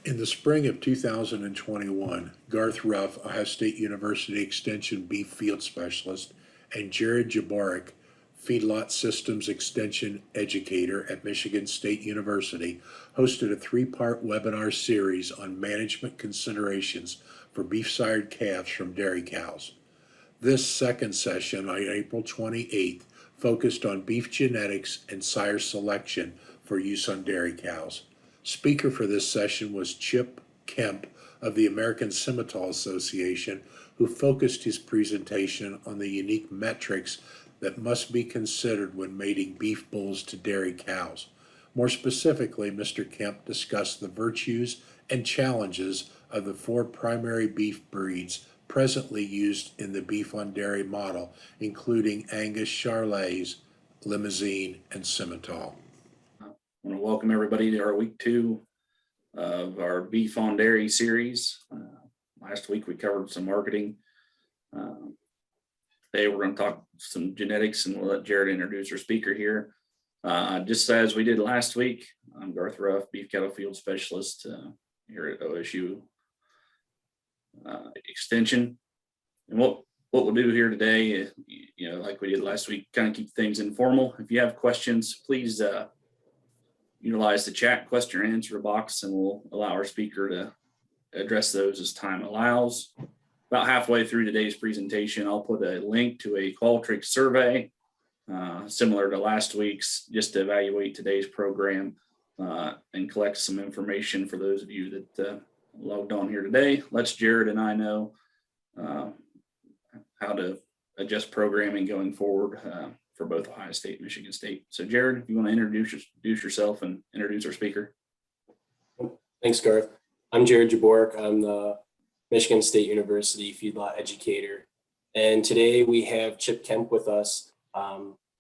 In the spring of 2021, Garth Ruff, Ohio State University Extension Beef Field Specialist, and Jerad Jaborek, Feedlot Systems Extension Educator at Michigan State University, hosted a three-part webinar series on management considerations for beef-sired calves from dairy cows. This second session on April 28th focused on beef genetics and sire selection for use on dairy cows. Speaker for this session was Chip Kemp of the American Simmental Association, who focused his presentation on the unique metrics that must be considered when mating beef bulls to dairy cows. More specifically, Mr. Kemp discussed the virtues and challenges of the four primary beef breeds presently used in the beef on dairy model, including Angus, Charolais, Limousin, and Simmental. I want to welcome everybody to our week 2 of our beef on dairy series. Last week we covered some marketing. Today we're going to talk some genetics, and we'll let Jerad introduce our speaker here. Just as we did last week, I'm Garth Ruff, beef cattle field specialist here at OSU Extension. And what we'll do here today, like we did last week, kind of keep things informal. If you have questions, please utilize the chat question and answer box, and we'll allow our speaker to address those as time allows. About halfway through today's presentation, I'll put a link to a Qualtrics survey, similar to last week's, just to evaluate today's program and collect some information for those of you that logged on here today. Lets Jerad and I know how to adjust programming going forward for both Ohio State and Michigan State. So Jerad, if you want to introduce yourself and introduce our speaker. Thanks, Garth. I'm Jerad Jaborek. I'm the Michigan State University Feedlot Educator. And today we have Chip Kemp with us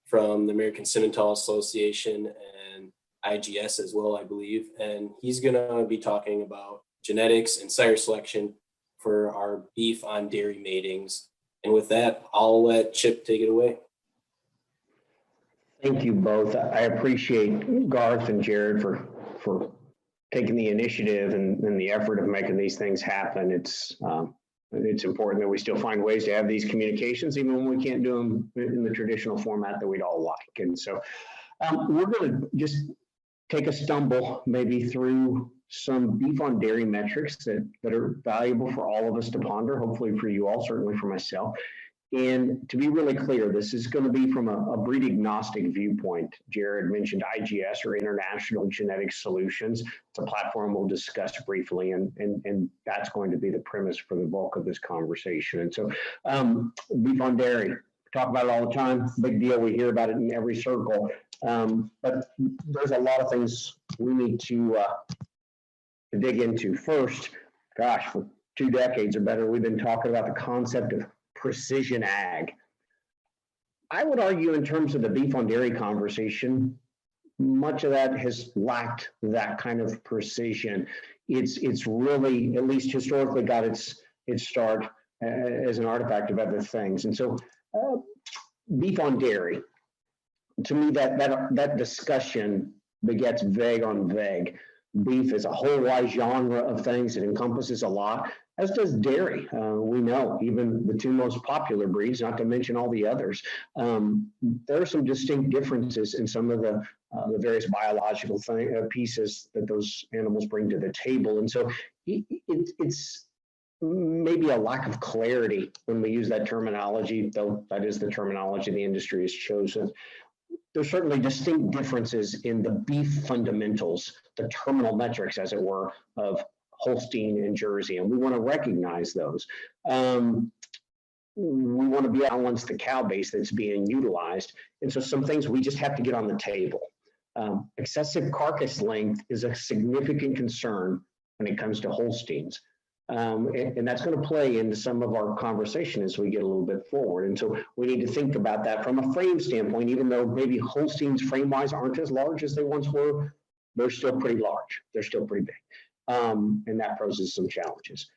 from the American Simmental Association and IGS as well, I believe. And he's going to be talking about genetics and sire selection for our beef on dairy matings. And with that, I'll let Chip take it away. Thank you both. I appreciate Garth and Jerad for taking the initiative and the effort of making these things happen. It's important that we still find ways to have these communications, even when we can't do them in the traditional format that we'd all like. And so we're going to just take a stumble maybe through some beef on dairy metrics that are valuable for all of us to ponder, hopefully for you all, certainly for myself. And to be really clear, this is going to be from a breed agnostic viewpoint. Jerad mentioned IGS, or International Genetic Solutions. It's a platform we'll discuss briefly, and that's going to be the premise for the bulk of this conversation. And so beef on dairy, we talk about it all the time, big deal, we hear about it in every circle. But there's a lot of things we need to dig into. First, gosh, for 2 decades or better, we've been talking about the concept of precision ag. I would argue, in terms of the beef on dairy conversation, much of that has lacked that kind of precision. It's really, at least historically, got its start as an artifact of other things. And so beef on dairy, to me, that discussion begets vague on vague. Beef is a whole wide genre of things. It encompasses a lot, as does dairy. We know even the 2 most popular breeds, not to mention all the others. There are some distinct differences in some of the various biological pieces that those animals bring to the table. And so it's maybe a lack of clarity when we use that terminology, though that is the terminology the industry has chosen. There's certainly distinct differences in the beef fundamentals, the terminal metrics, as it were, of Holstein and Jersey, and we want to recognize those. We want to balance the cow base that's being utilized, and so some things we just have to get on the table. Excessive carcass length is a significant concern when it comes to Holsteins. And that's going to play into some of our conversation as we get a little bit forward. And so we need to think about that from a frame standpoint. Even though maybe Holsteins frame-wise aren't as large as they once were, they're still pretty large. They're still pretty big. And that poses some challenges.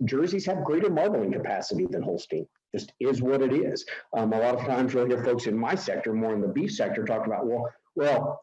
Jerseys have greater marbling capacity than Holstein. Just is what it is. A lot of times you'll hear folks in my sector, more in the beef sector, talk about, well,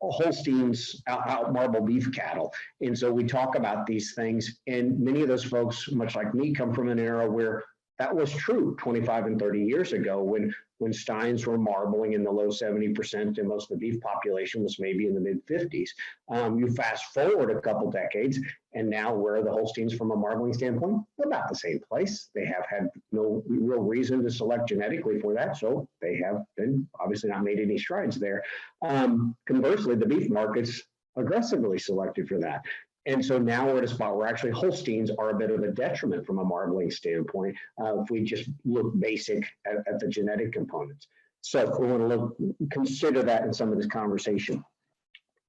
Holsteins out marble beef cattle. And so we talk about these things, and many of those folks, much like me, come from an era where that was true 25 and 30 years ago when steins were marbling in the low 70% and most of the beef population was maybe in the mid 50s. You fast forward a couple decades, and now where are the Holsteins from a marbling standpoint? They're about the same place. They have had no real reason to select genetically for that, so they have been obviously not made any strides there. Conversely, the beef market's aggressively selected for that. And so now we're at a spot where actually Holsteins are a bit of a detriment from a marbling standpoint if we just look basic at the genetic components. So we want to consider that in some of this conversation.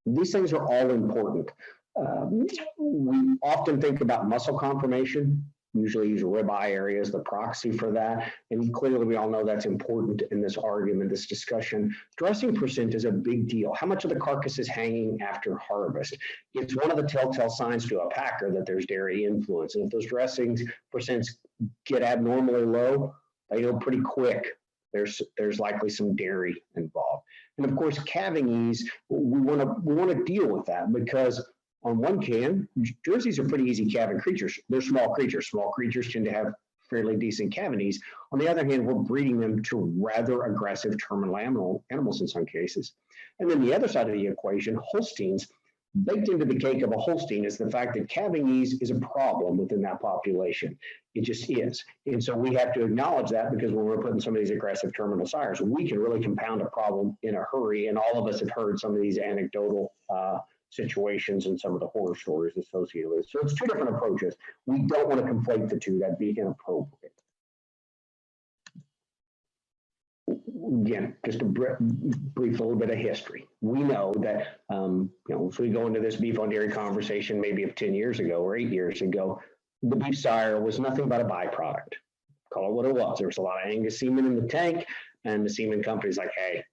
These things are all important. We often think about muscle conformation, usually use ribeye area as the proxy for that. And clearly we all know that's important in this argument, this discussion. Dressing percent is a big deal. How much of the carcass is hanging after harvest? It's one of the telltale signs to a packer that there's dairy influence. And if those dressings percents get abnormally low, they know pretty quick there's likely some dairy involved. And of course, calving ease, we want to deal with that because on one hand, Jerseys are pretty easy calving creatures. They're small creatures. Small creatures tend to have fairly decent calving ease. On the other hand, we're breeding them to rather aggressive terminal animals in some cases. And then the other side of the equation, Holsteins, baked into the cake of a Holstein is the fact that calving ease is a problem within that population. It just is. And so we have to acknowledge that because when we're putting some of these aggressive terminal sires, we can really compound a problem in a hurry. And all of us have heard some of these anecdotal situations and some of the horror stories associated with it. So it's two different approaches. We don't want to conflate the two. That'd be inappropriate. Again, just a brief little bit of history. We know that, if we go into this beef on dairy conversation maybe of 10 years ago or 8 years ago, the beef sire was nothing but a byproduct. Call it what it was. There was a lot of Angus semen in the tank, and the semen company's like, hey,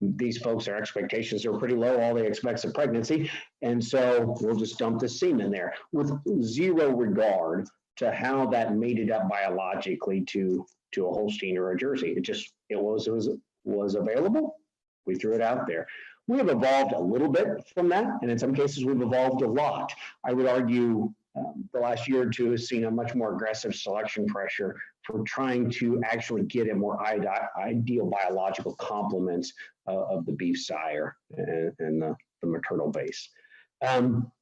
these folks, their expectations are pretty low. All they expect is a pregnancy. And so we'll just dump the semen there with zero regard to how that mated up biologically to a Holstein or a Jersey. It was available. We threw it out there. We have evolved a little bit from that. And in some cases, we've evolved a lot. I would argue the last year or two has seen a much more aggressive selection pressure for trying to actually get a more ideal biological complements of the beef sire and the maternal base.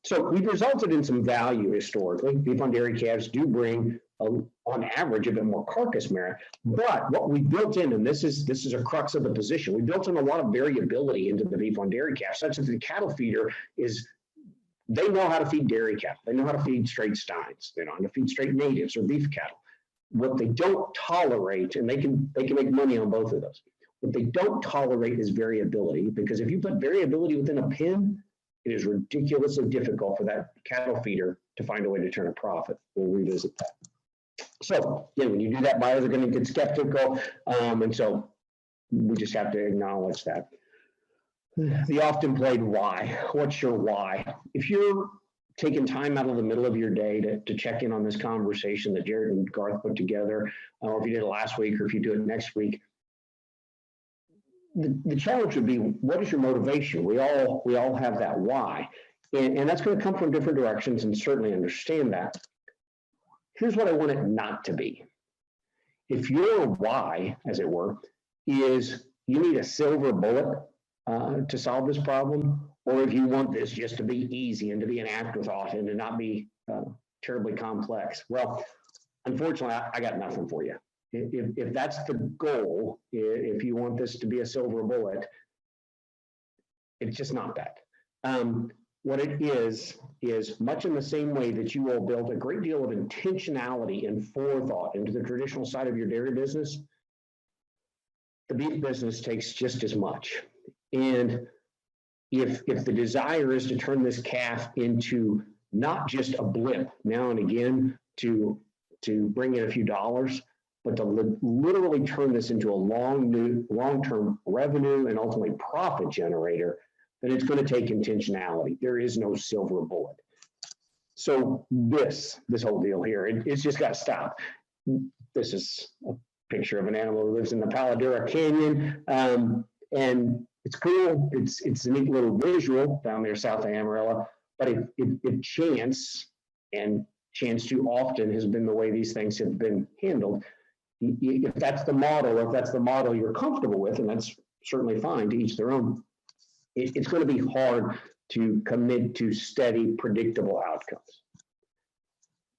So we've resulted in some value historically. Beef on dairy calves do bring, on average, a bit more carcass merit. But what we built in, and this is a crux of the position, we built in a lot of variability into the beef on dairy calf, such that the cattle feeder they know how to feed dairy cattle. They know how to feed straight steins. They know how to feed straight natives or beef cattle. What they don't tolerate, and they can make money on both of those. What they don't tolerate is variability, because if you put variability within a pen, it is ridiculously difficult for that cattle feeder to find a way to turn a profit. We'll revisit that. So again, when you do that, buyers are going to get skeptical, and so we just have to acknowledge that. The often played why. What's your why? If you're taking time out of the middle of your day to check in on this conversation that Jerad and Garth put together, or if you did it last week, or if you do it next week, the challenge would be, what is your motivation? We all have that why, and that's going to come from different directions, and certainly understand that. Here's what I want it not to be. If your why, as it were, is you need a silver bullet to solve this problem, or if you want this just to be easy and to be an afterthought and to not be terribly complex, well, unfortunately, I got nothing for you. If that's the goal, if you want this to be a silver bullet, it's just not that. What it is much in the same way that you all build a great deal of intentionality and forethought into the traditional side of your dairy business, the beef business takes just as much. And if the desire is to turn this calf into not just a blip now and again to bring in a few dollars, but to literally turn this into a long-term revenue and ultimately profit generator, then it's going to take intentionality. There is no silver bullet. So this whole deal here, it's just got to stop. This is a picture of an animal who lives in the Paladura Canyon, and it's cool. It's a neat little visual down there south of Amarillo, but if chance, and chance too often has been the way these things have been handled. If that's the model, or if that's the model you're comfortable with, and that's certainly fine, to each their own, it's going to be hard to commit to steady, predictable outcomes.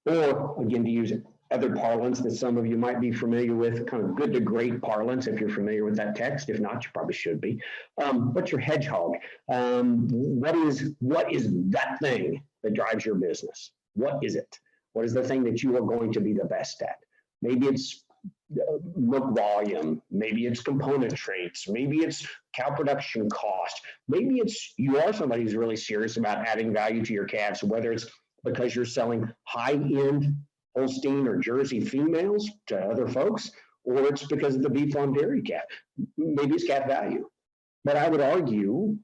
Or again, to use other parlance that some of you might be familiar with, kind of good to great parlance, if you're familiar with that text. If not, you probably should be. What's your hedgehog? What is that thing that drives your business? What is it? What is the thing that you are going to be the best at? Maybe it's milk volume, maybe it's component traits, maybe it's cow production cost, maybe it's you are somebody who's really serious about adding value to your calves, whether it's because you're selling high-end Holstein or Jersey females to other folks, or it's because of the beef on dairy calf. Maybe it's calf value. But I would argue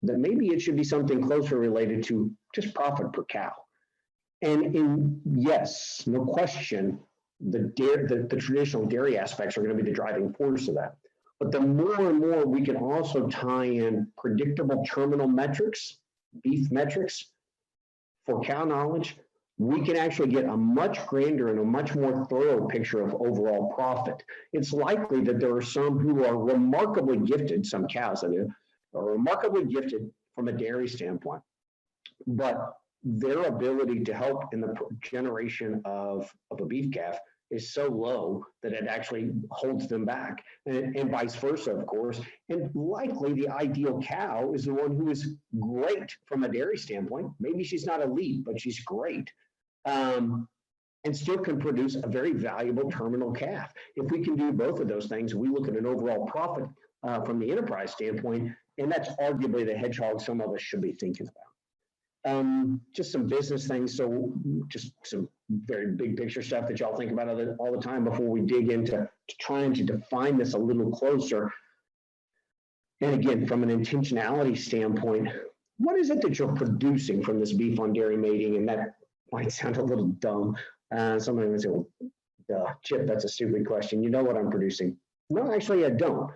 that maybe it should be something closer related to just profit per cow. And yes, no question, the traditional dairy aspects are going to be the driving force of that. But the more and more we can also tie in predictable terminal metrics, beef metrics for cow knowledge, we can actually get a much grander and a much more thorough picture of overall profit. It's likely that there are some who are remarkably gifted, some cows that are remarkably gifted from a dairy standpoint, but their ability to help in the generation of a beef calf is so low that it actually holds them back, and vice versa, of course. And likely the ideal cow is the one who is great from a dairy standpoint. Maybe she's not elite, but she's great, and still can produce a very valuable terminal calf. If we can do both of those things, we look at an overall profit from the enterprise standpoint, and that's arguably the hedgehog some of us should be thinking about. Just some business things. So just some very big picture stuff that y'all think about all the time before we dig into trying to define this a little closer. And again, from an intentionality standpoint, what is it that you're producing from this beef on dairy mating? And that might sound a little dumb. Somebody would say, well, Chip, that's a stupid question. You know what I'm producing? No, actually I don't.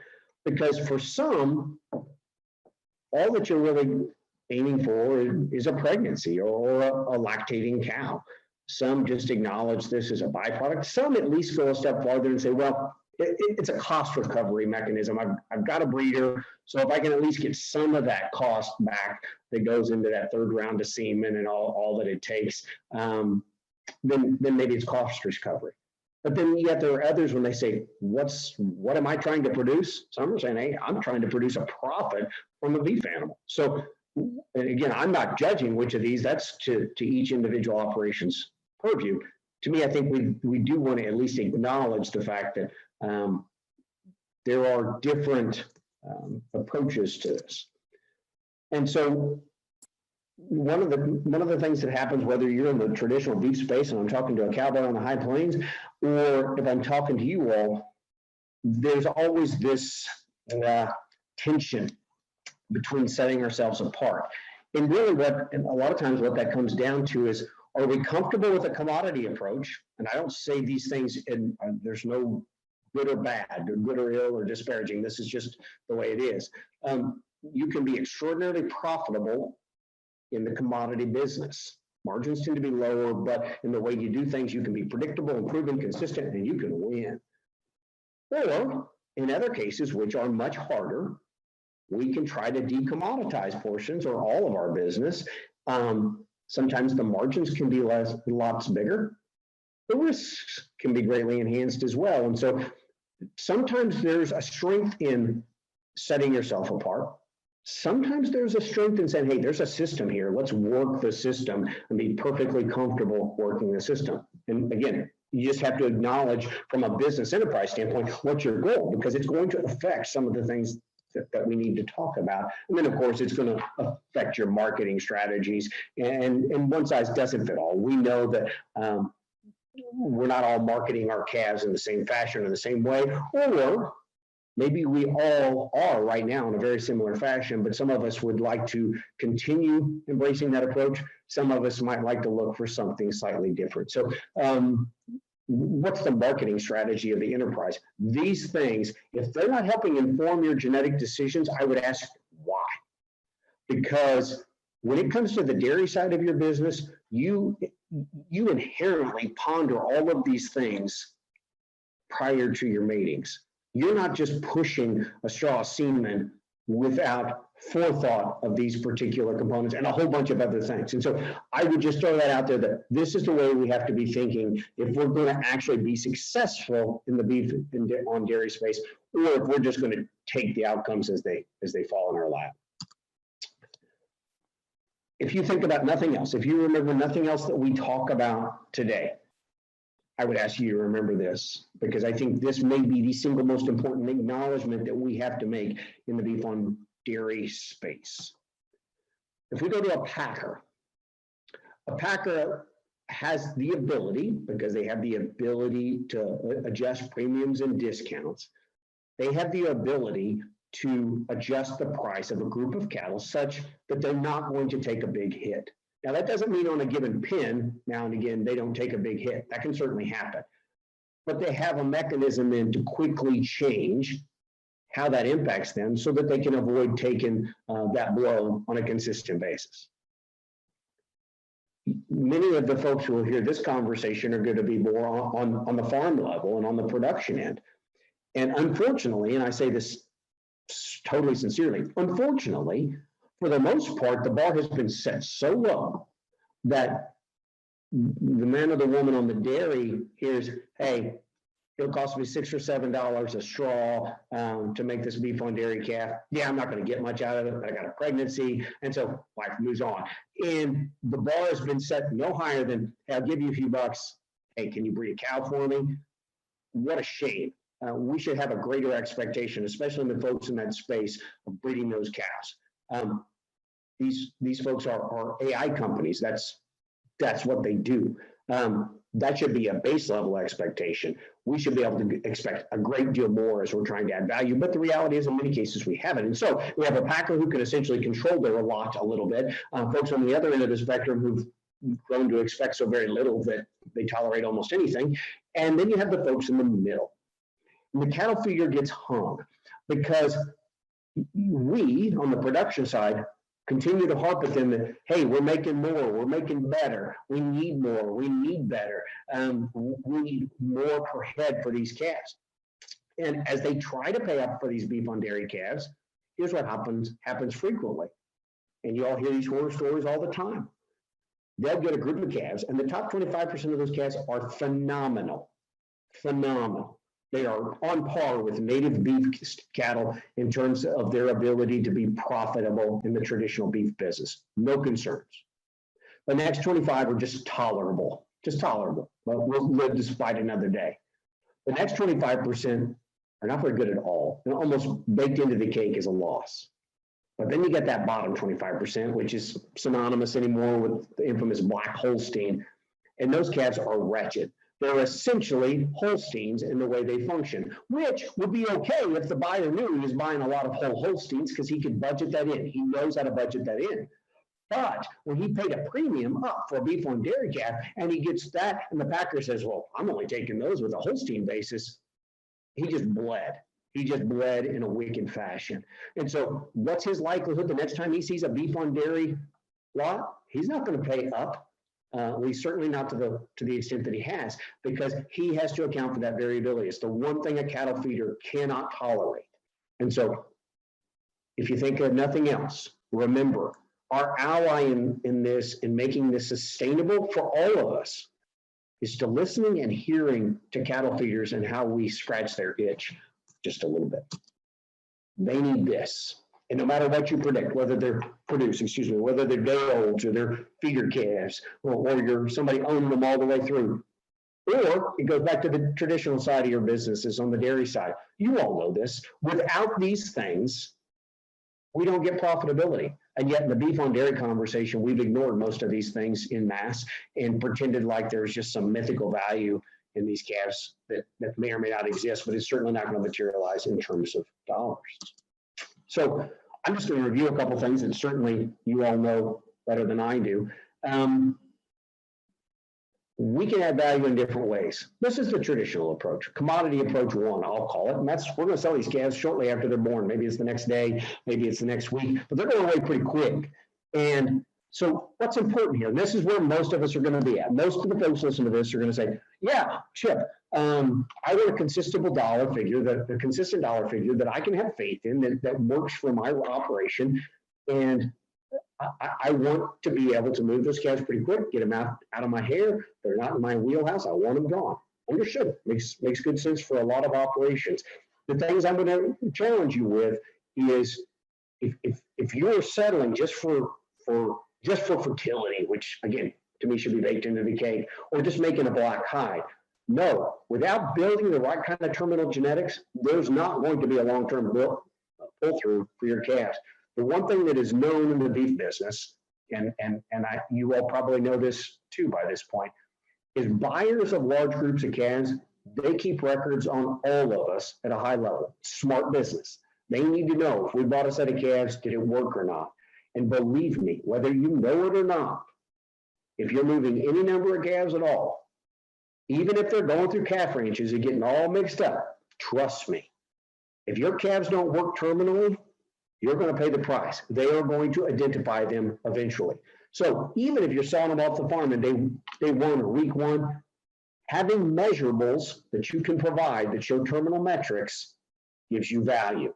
Because for some, all that you're really aiming for is a pregnancy or a lactating cow. Some just acknowledge this as a byproduct. Some at least go a step farther and say, well, it's a cost recovery mechanism. I've got a breeder, so if I can at least get some of that cost back that goes into that third round of semen and all that it takes, then maybe it's cost recovery. But then yet there are others when they say, what am I trying to produce? Some are saying, hey, I'm trying to produce a profit from a beef animal. So and again, I'm not judging which of these, that's to each individual operation's purview. To me, I think we do want to at least acknowledge the fact that there are different approaches to this. And so one of the things that happens, whether you're in the traditional beef space and I'm talking to a cowboy on the high plains, or if I'm talking to you all, there's always this tension between setting ourselves apart. And really a lot of times what that comes down to is, are we comfortable with a commodity approach? And I don't say these things, and there's no good or bad, or good or ill or disparaging. This is just the way it is. You can be extraordinarily profitable in the commodity business. Margins tend to be lower, but in the way you do things, you can be predictable, improving, consistent, and you can win. Or in other cases, which are much harder, we can try to decommoditize portions or all of our business. Sometimes the margins can be lots bigger. The risks can be greatly enhanced as well. And so sometimes there's a strength in setting yourself apart. Sometimes there's a strength in saying, hey, there's a system here. Let's work the system and be perfectly comfortable working the system. And again, you just have to acknowledge from a business enterprise standpoint, what's your goal? Because it's going to affect some of the things that we need to talk about. And then of course, it's going to affect your marketing strategies, and one size doesn't fit all. We know that we're not all marketing our calves in the same fashion or the same way, or maybe we all are right now in a very similar fashion, but some of us would like to continue embracing that approach. Some of us might like to look for something slightly different. So what's the marketing strategy of the enterprise? These things, if they're not helping inform your genetic decisions, I would ask why. Because when it comes to the dairy side of your business, you inherently ponder all of these things prior to your matings. You're not just pushing a straw semen without forethought of these particular components and a whole bunch of other things. And so I would just throw that out there that this is the way we have to be thinking if we're going to actually be successful in the beef on dairy space, or if we're just going to take the outcomes as they fall in our lap. If you think about nothing else, if you remember nothing else that we talk about today, I would ask you to remember this, because I think this may be the single most important acknowledgement that we have to make in the beef on dairy space. If we go to a packer has the ability, because they have the ability to adjust premiums and discounts, they have the ability to adjust the price of a group of cattle such that they're not going to take a big hit. Now, that doesn't mean on a given pin, now and again, they don't take a big hit. That can certainly happen. But they have a mechanism then to quickly change how that impacts them so that they can avoid taking that blow on a consistent basis. Many of the folks who will hear this conversation are going to be more on the farm level and on the production end. And unfortunately, and I say this totally sincerely, unfortunately, for the most part, the bar has been set so low that the man or the woman on the dairy hears, hey, it'll cost me $6 or $7 a straw to make this beef on dairy calf. Yeah, I'm not going to get much out of it, but I got a pregnancy. And so life moves on. And the bar has been set no higher than, hey, I'll give you a few bucks. Hey, can you breed a cow for me? What a shame. We should have a greater expectation, especially in the folks in that space, of breeding those calves. These folks are AI companies. That's what they do. That should be a base level expectation. We should be able to expect a great deal more as we're trying to add value. But the reality is, in many cases, we haven't. And so we have a packer who can essentially control their lot a little bit. Folks on the other end of the spectrum who've grown to expect so very little that they tolerate almost anything. And then you have the folks in the middle. And the cattle feeder gets hung because we, on the production side, continue to harp at them that, hey, we're making more, we're making better, we need more, we need better, we need more per head for these calves. And as they try to pay up for these beef on dairy calves, here's what happens frequently. And you all hear these horror stories all the time. They'll get a group of calves, and the top 25% of those calves are phenomenal, phenomenal. They are on par with native beef cattle in terms of their ability to be profitable in the traditional beef business. No concerns. The next 25 are just tolerable, but we'll live to fight another day. The next 25% are not very good at all, and almost baked into the cake is a loss. But then you get that bottom 25%, which is synonymous anymore with the infamous Black Holstein, and those calves are wretched. They're essentially Holsteins in the way they function, which would be okay if the buyer knew he was buying a lot of whole Holsteins because he could budget that in. He knows how to budget that in. But when he paid a premium up for a beef on dairy calf and he gets that, and the packer says, well, I'm only taking those with a Holstein basis, he just bled. He just bled in a wicked fashion. And so what's his likelihood the next time he sees a beef on dairy lot? He's not going to pay up. At least certainly not to the extent that he has, because he has to account for that variability. It's the one thing a cattle feeder cannot tolerate. And so if you think of nothing else, remember, our ally in this, in making this sustainable for all of us, is to listening and hearing to cattle feeders and how we scratch their itch just a little bit. They need this. And no matter what you predict, whether they're whether they're day olds or they're feeder calves, or you're somebody owning them all the way through, or it goes back to the traditional side of your businesses on the dairy side. You all know this. Without these things, we don't get profitability. And yet in the beef on dairy conversation, we've ignored most of these things in mass and pretended like there's just some mythical value in these calves that may or may not exist, but it's certainly not going to materialize in terms of dollars. So I'm just going to review a couple things that certainly you all know better than I do. We can add value in different ways. This is the traditional approach, commodity approach one, I'll call it. And that's, we're going to sell these calves shortly after they're born. Maybe it's the next day, maybe it's the next week, but they're going away pretty quick. And so what's important here? And this is where most of us are going to be at. Most of the folks listening to this are going to say, yeah, Chip, I want a consistent dollar figure, the consistent dollar figure that I can have faith in, that works for my operation. And I want to be able to move those calves pretty quick, get them out of my hair. They're not in my wheelhouse. I want them gone. Understood. Makes good sense for a lot of operations. The things I'm going to challenge you with is if you're settling just for fertility, which again to me should be baked into the cake, or just making a black hide. No, without building the right kind of terminal genetics, there's not going to be a long-term pull-through for your calves. The one thing that is known in the beef business, and you all probably know this too by this point, is buyers of large groups of calves, they keep records on all of us at a high level. Smart business. They need to know if we bought a set of calves, did it work or not? And believe me, whether you know it or not, if you're moving any number of calves at all, even if they're going through calf ranches and getting all mixed up, trust me, if your calves don't work terminally, you're going to pay the price. They are going to identify them eventually. So even if you're selling them off the farm and day one or week one, having measurables that you can provide that show terminal metrics gives you value.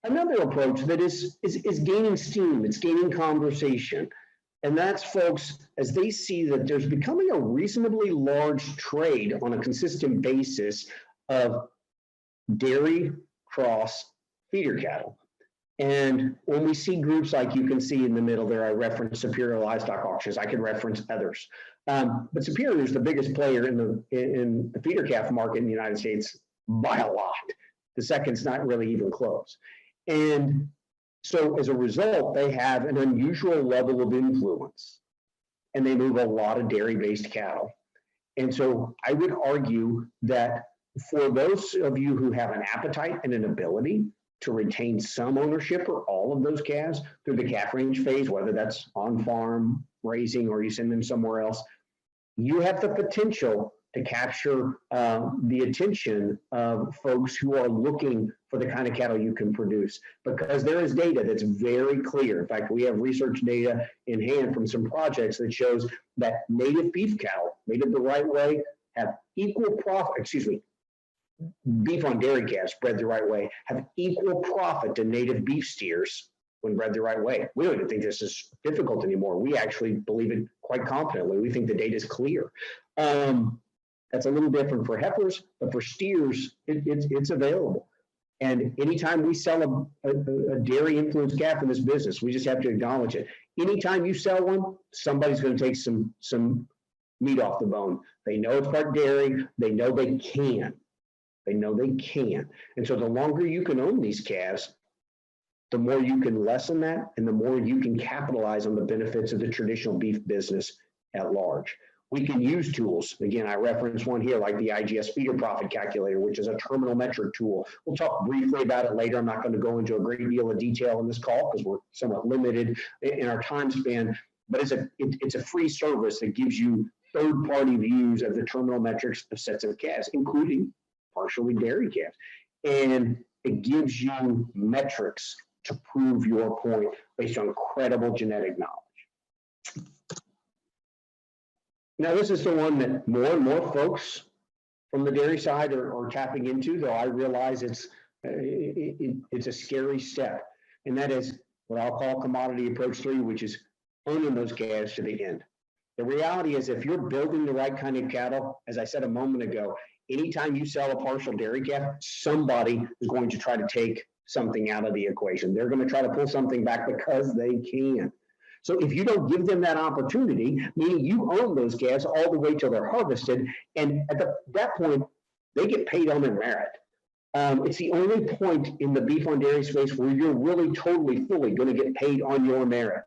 Another approach that is gaining steam, it's gaining conversation. And that's folks, as they see that there's becoming a reasonably large trade on a consistent basis of dairy cross feeder cattle. And when we see groups like you can see in the middle there, I referenced Superior Livestock Auctions, I could reference others. But Superior is the biggest player in the feeder calf market in the United States by a lot. The second's not really even close. And so as a result, they have an unusual level of influence and they move a lot of dairy-based cattle. And so I would argue that for those of you who have an appetite and an ability to retain some ownership or all of those calves through the calf range phase, whether that's on farm raising or you send them somewhere else, you have the potential to capture the attention of folks who are looking for the kind of cattle you can produce, because there is data that's very clear. In fact, we have research data in hand from some projects that shows that native beef cattle, mated the right way, have equal profit, beef on dairy calves bred the right way, have equal profit to native beef steers when bred the right way. We don't even think this is difficult anymore. We actually believe it quite confidently. We think the data is clear. That's a little different for heifers, but for steers, it's available. And anytime we sell a dairy influenced calf in this business, we just have to acknowledge it. Anytime you sell one, somebody's going to take some meat off the bone. They know it's part dairy. They know they can. They know they can. And so the longer you can own these calves, the more you can lessen that and the more you can capitalize on the benefits of the traditional beef business at large. We can use tools. Again, I reference one here like the IGS feeder profit calculator, which is a terminal metric tool. We'll talk briefly about it later. I'm not going to go into a great deal of detail in this call because we're somewhat limited in our time span, but it's a free service that gives you third-party views of the terminal metrics of sets of calves, including partially dairy calves. And it gives you metrics to prove your point based on credible genetic knowledge. Now, this is the one that more and more folks from the dairy side are tapping into, though I realize it's a scary step. And that is what I'll call commodity approach 3, which is owning those calves to the end. The reality is if you're building the right kind of cattle, as I said a moment ago, anytime you sell a partial dairy calf, somebody is going to try to take something out of the equation. They're going to try to pull something back because they can. So if you don't give them that opportunity, meaning you own those calves all the way till they're harvested, and at that point, they get paid on their merit. It's the only point in the beef on dairy space where you're really totally, fully going to get paid on your merit.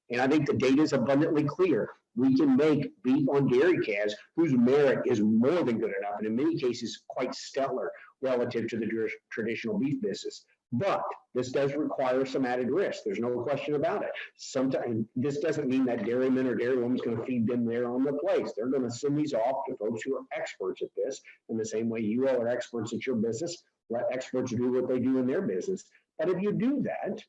And I think the data is abundantly clear. We can make beef on dairy calves whose merit is more than good enough, and in many cases, quite stellar relative to the traditional beef business. But this does require some added risk. There's no question about it. Sometimes this doesn't mean that dairyman or dairywoman is going to feed them there on the place. They're going to send these off to folks who are experts at this, in the same way you all are experts at your business. Let experts do what they do in their business. But if you do that,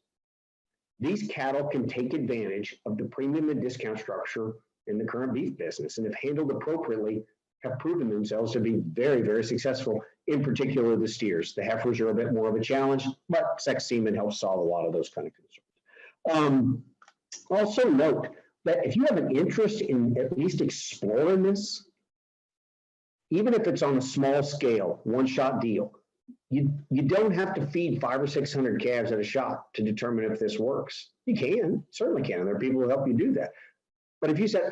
these cattle can take advantage of the premium and discount structure in the current beef business, and if handled appropriately, have proven themselves to be very, very successful, in particular the steers. The heifers are a bit more of a challenge, but sex semen helps solve a lot of those kind of concerns. Also note that if you have an interest in at least exploring this, even if it's on a small scale, one-shot deal, you don't have to feed 500 or 600 calves at a shot to determine if this works. You can, certainly can, and there are people who help you do that. But if you said,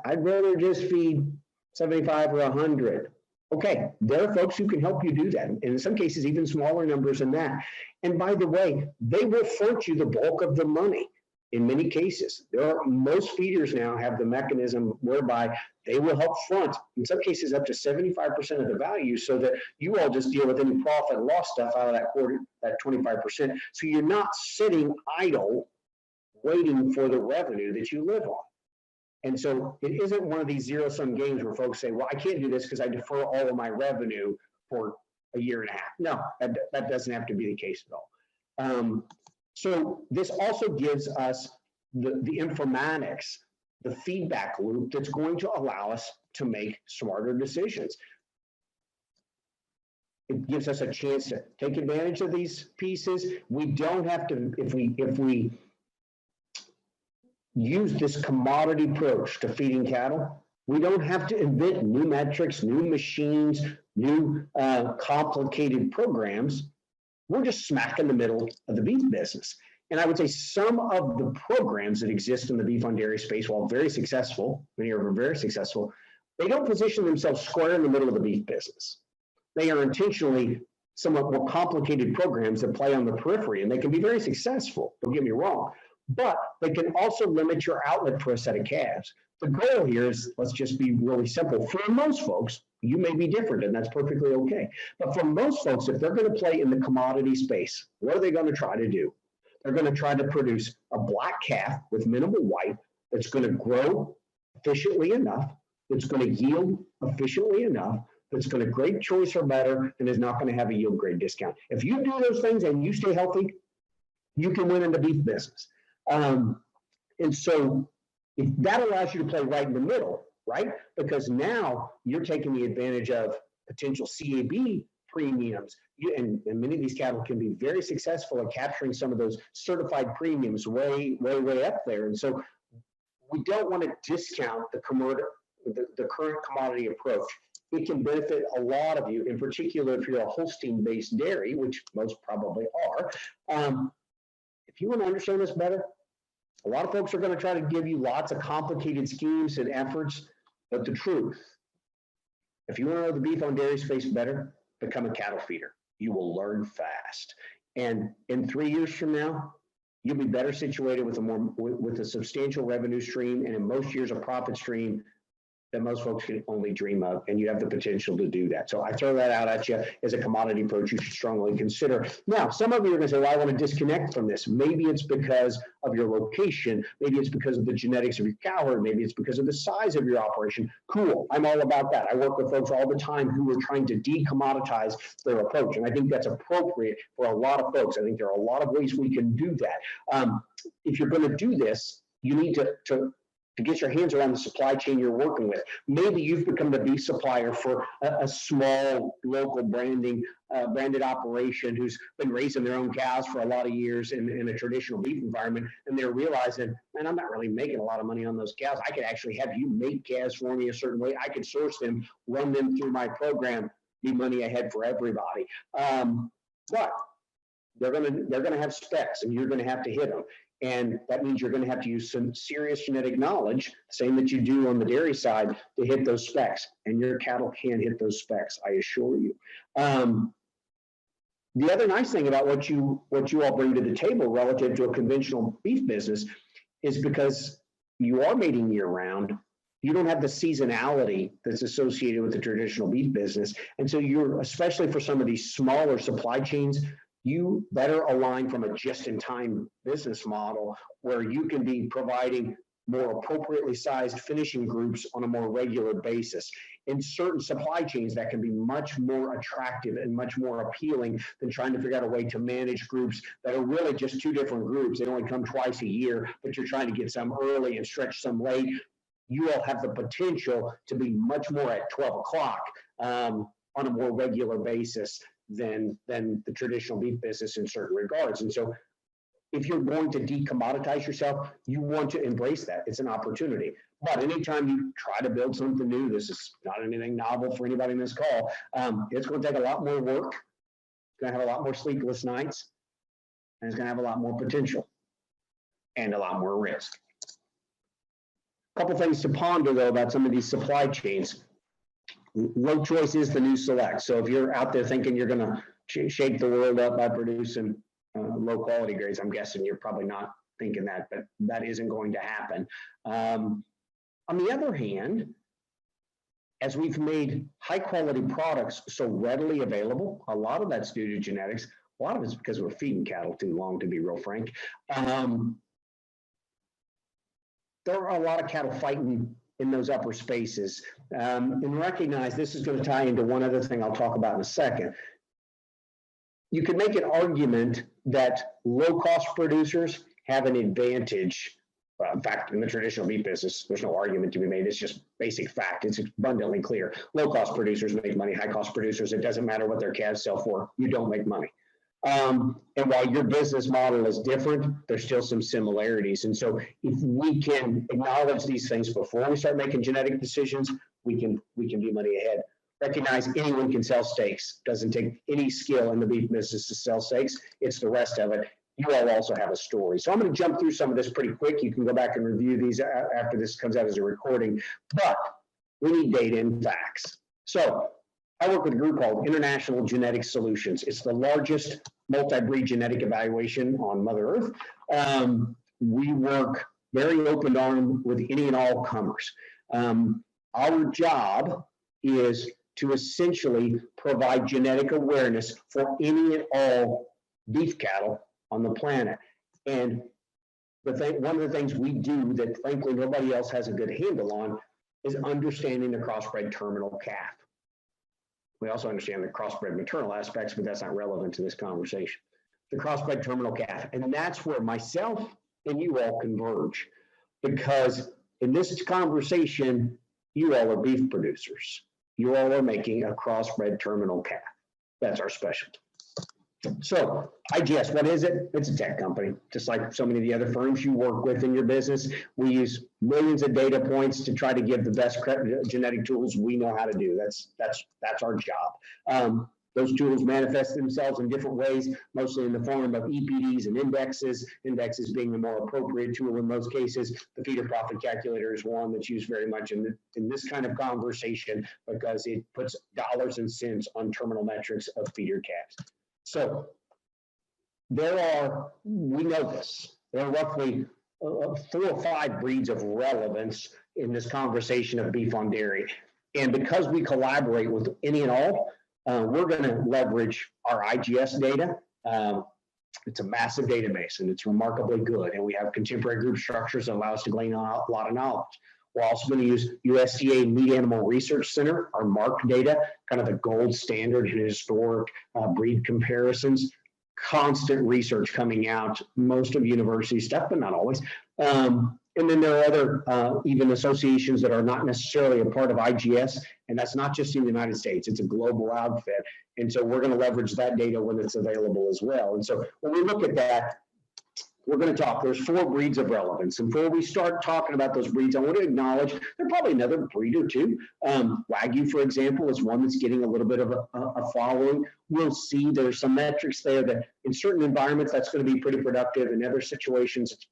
I'd rather just feed 75 or 100. Okay, there are folks who can help you do that. And in some cases, even smaller numbers than that. And by the way, they will front you the bulk of the money in many cases. Most feeders now have the mechanism whereby they will help front, in some cases, up to 75% of the value, so that you all just deal with any profit and loss stuff out of that quarter, that 25%. So you're not sitting idle waiting for the revenue that you live on. And so it isn't one of these zero-sum games where folks say, well, I can't do this because I defer all of my revenue for a year and a half. No, that doesn't have to be the case at all. So this also gives us the informatics, the feedback loop that's going to allow us to make smarter decisions. It gives us a chance to take advantage of these pieces. We don't have to, if we use this commodity approach to feeding cattle, we don't have to invent new metrics, new machines, new complicated programs. We're just smack in the middle of the beef business. And I would say some of the programs that exist in the beef on dairy space, while very successful, many of them are very successful, they don't position themselves square in the middle of the beef business. They are intentionally somewhat more complicated programs that play on the periphery, and they can be very successful, don't get me wrong, but they can also limit your outlet for a set of calves. The goal here is, let's just be really simple. For most folks, you may be different, and that's perfectly okay. But for most folks, if they're going to play in the commodity space, what are they going to try to do? They're going to try to produce a black calf with minimal white that's going to grow efficiently enough, that's going to yield efficiently enough, that's going to grade choice or better, and is not going to have a yield grade discount. If you do those things and you stay healthy, you can win in the beef business. And so if that allows you to play right in the middle, right? Because now you're taking the advantage of potential CAB premiums. And many of these cattle can be very successful at capturing some of those certified premiums way up there. And so we don't want to discount the current commodity approach. It can benefit a lot of you, in particular if you're a Holstein-based dairy, which most probably are. If you want to understand this better, a lot of folks are going to try to give you lots of complicated schemes and efforts, but the truth, if you want to know the beef on dairy space better, become a cattle feeder. You will learn fast. And in 3 years from now, you'll be better situated with a substantial revenue stream, and in most years a profit stream that most folks can only dream of, and you have the potential to do that. So I throw that out at you as a commodity approach you should strongly consider. Now, some of you are going to say, well, I want to disconnect from this. Maybe it's because of your location. Maybe it's because of the genetics of your cow herd. Maybe it's because of the size of your operation. Cool. I'm all about that. I work with folks all the time who are trying to de-commoditize their approach, and I think that's appropriate for a lot of folks. I think there are a lot of ways we can do that. If you're going to do this, you need to get your hands around the supply chain you're working with. Maybe you've become the beef supplier for a small local branded operation who's been raising their own cows for a lot of years in a traditional beef environment, and they're realizing, man, I'm not really making a lot of money on those cows. I could actually have you make calves for me a certain way. I could source them, run them through my program, be money ahead for everybody. But they're gonna have specs, and you're gonna have to hit them. And that means you're going to have to use some serious genetic knowledge, same that you do on the dairy side, to hit those specs. And your cattle can hit those specs, I assure you. The other nice thing about what you all bring to the table relative to a conventional beef business is because you are mating year round, you don't have the seasonality that's associated with the traditional beef business. And so you're, especially for some of these smaller supply chains, you better align from a just-in-time business model where you can be providing more appropriately sized finishing groups on a more regular basis. In certain supply chains, that can be much more attractive and much more appealing than trying to figure out a way to manage groups that are really just two different groups. They only come twice a year, but you're trying to get some early and stretch some late. You all have the potential to be much more at 12 o'clock on a more regular basis than the traditional beef business in certain regards. And so if you're going to decommoditize yourself, you want to embrace that. It's an opportunity. But anytime you try to build something new, this is not anything novel for anybody in this call. It's going to take a lot more work. It's going to have a lot more sleepless nights, and it's going to have a lot more potential and a lot more risk. A couple things to ponder, though, about some of these supply chains. Low choice is the new select. So if you're out there thinking you're going to shake the world up by producing low quality grades, I'm guessing you're probably not thinking that, but that isn't going to happen. On the other hand, as we've made high quality products so readily available, a lot of that's due to genetics. A lot of it's because we're feeding cattle too long, to be real frank. There are a lot of cattle fighting in those upper spaces. And recognize this is going to tie into one other thing I'll talk about in a second. You could make an argument that low-cost producers have an advantage. In fact, in the traditional beef business, there's no argument to be made. It's just basic fact. It's abundantly clear. Low-cost producers make money. High-cost producers, it doesn't matter what their calves sell for. You don't make money. And while your business model is different, there's still some similarities. And so if we can acknowledge these things before we start making genetic decisions, we can be money ahead. Recognize anyone can sell steaks. Doesn't take any skill in the beef business to sell steaks. It's the rest of it. You all also have a story. So I'm going to jump through some of this pretty quick. You can go back and review these after this comes out as a recording, but we need data and facts. So I work with a group called International Genetic Solutions. It's the largest multi-breed genetic evaluation on Mother Earth. We work very open arm with any and all comers. Our job is to essentially provide genetic awareness for any and all beef cattle on the planet. And one of the things we do that frankly nobody else has a good handle on is understanding the crossbred terminal calf. We also understand the crossbred maternal aspects, but that's not relevant to this conversation. The crossbred terminal calf. And that's where myself and you all converge, because in this conversation, you all are beef producers. You all are making a crossbred terminal calf. That's our specialty. So IGS, what is it? It's a tech company, just like so many of the other firms you work with in your business. We use millions of data points to try to give the best genetic tools we know how to do. That's our job. Those tools manifest themselves in different ways, mostly in the form of EPDs and indexes, indexes being the more appropriate tool in most cases. The feeder profit calculator is one that's used very much in this kind of conversation because it puts dollars and cents on terminal metrics of feeder calves. So we know this, there are roughly 4 or 5 breeds of relevance in this conversation of beef on dairy. And because we collaborate with any and all, we're going to leverage our IGS data. It's a massive database and it's remarkably good. And we have contemporary group structures that allow us to glean a lot of knowledge. We're also going to use USDA Meat Animal Research Center, our MARC data, kind of the gold standard in historic breed comparisons. Constant research coming out, most of university stuff, but not always. And then there are other even associations that are not necessarily a part of IGS, and that's not just in the United States, it's a global outfit. And so we're going to leverage that data when it's available as well. And so when we look at that, we're going to talk, there's 4 breeds of relevance. And before we start talking about those breeds, I want to acknowledge there's probably another breed or two. Wagyu, for example, is one that's getting a little bit of a following. We'll see there's some metrics there that in certain environments, that's going to be pretty productive. In other situations, it's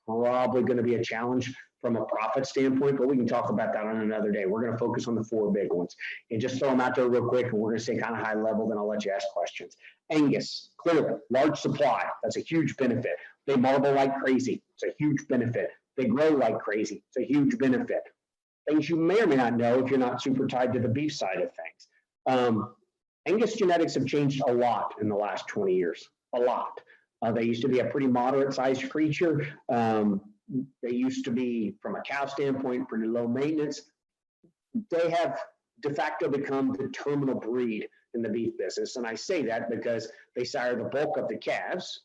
probably going to be a challenge from a profit standpoint, but we can talk about that on another day. We're going to focus on the 4 big ones and just throw them out there real quick. And we're going to stay kind of high level, then I'll let you ask questions. Angus, clearly, large supply. That's a huge benefit. They marble like crazy. It's a huge benefit. They grow like crazy. It's a huge benefit. Things you may or may not know if you're not super tied to the beef side of things. Angus genetics have changed a lot in the last 20 years, a lot. They used to be a pretty moderate sized creature. They used to be, from a cow standpoint, pretty low maintenance. They have de facto become the terminal breed in the beef business. And I say that because they sire the bulk of the calves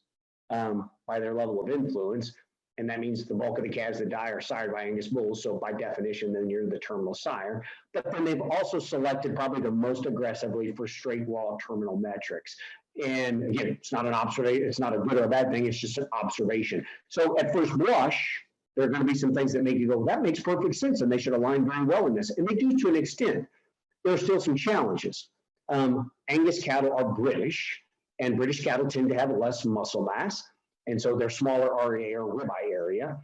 by their level of influence. And that means the bulk of the calves that die are sired by Angus bulls. So by definition, then you're the terminal sire. But then they've also selected probably the most aggressively for straight raw terminal metrics. And again, it's not an observation, it's not a good or a bad thing, it's just an observation. So at first blush, there are going to be some things that make you go, that makes perfect sense, and they should align very well in this. And they do to an extent. There are still some challenges. Angus cattle are British, and British cattle tend to have less muscle mass. And so they're smaller RA or ribeye area.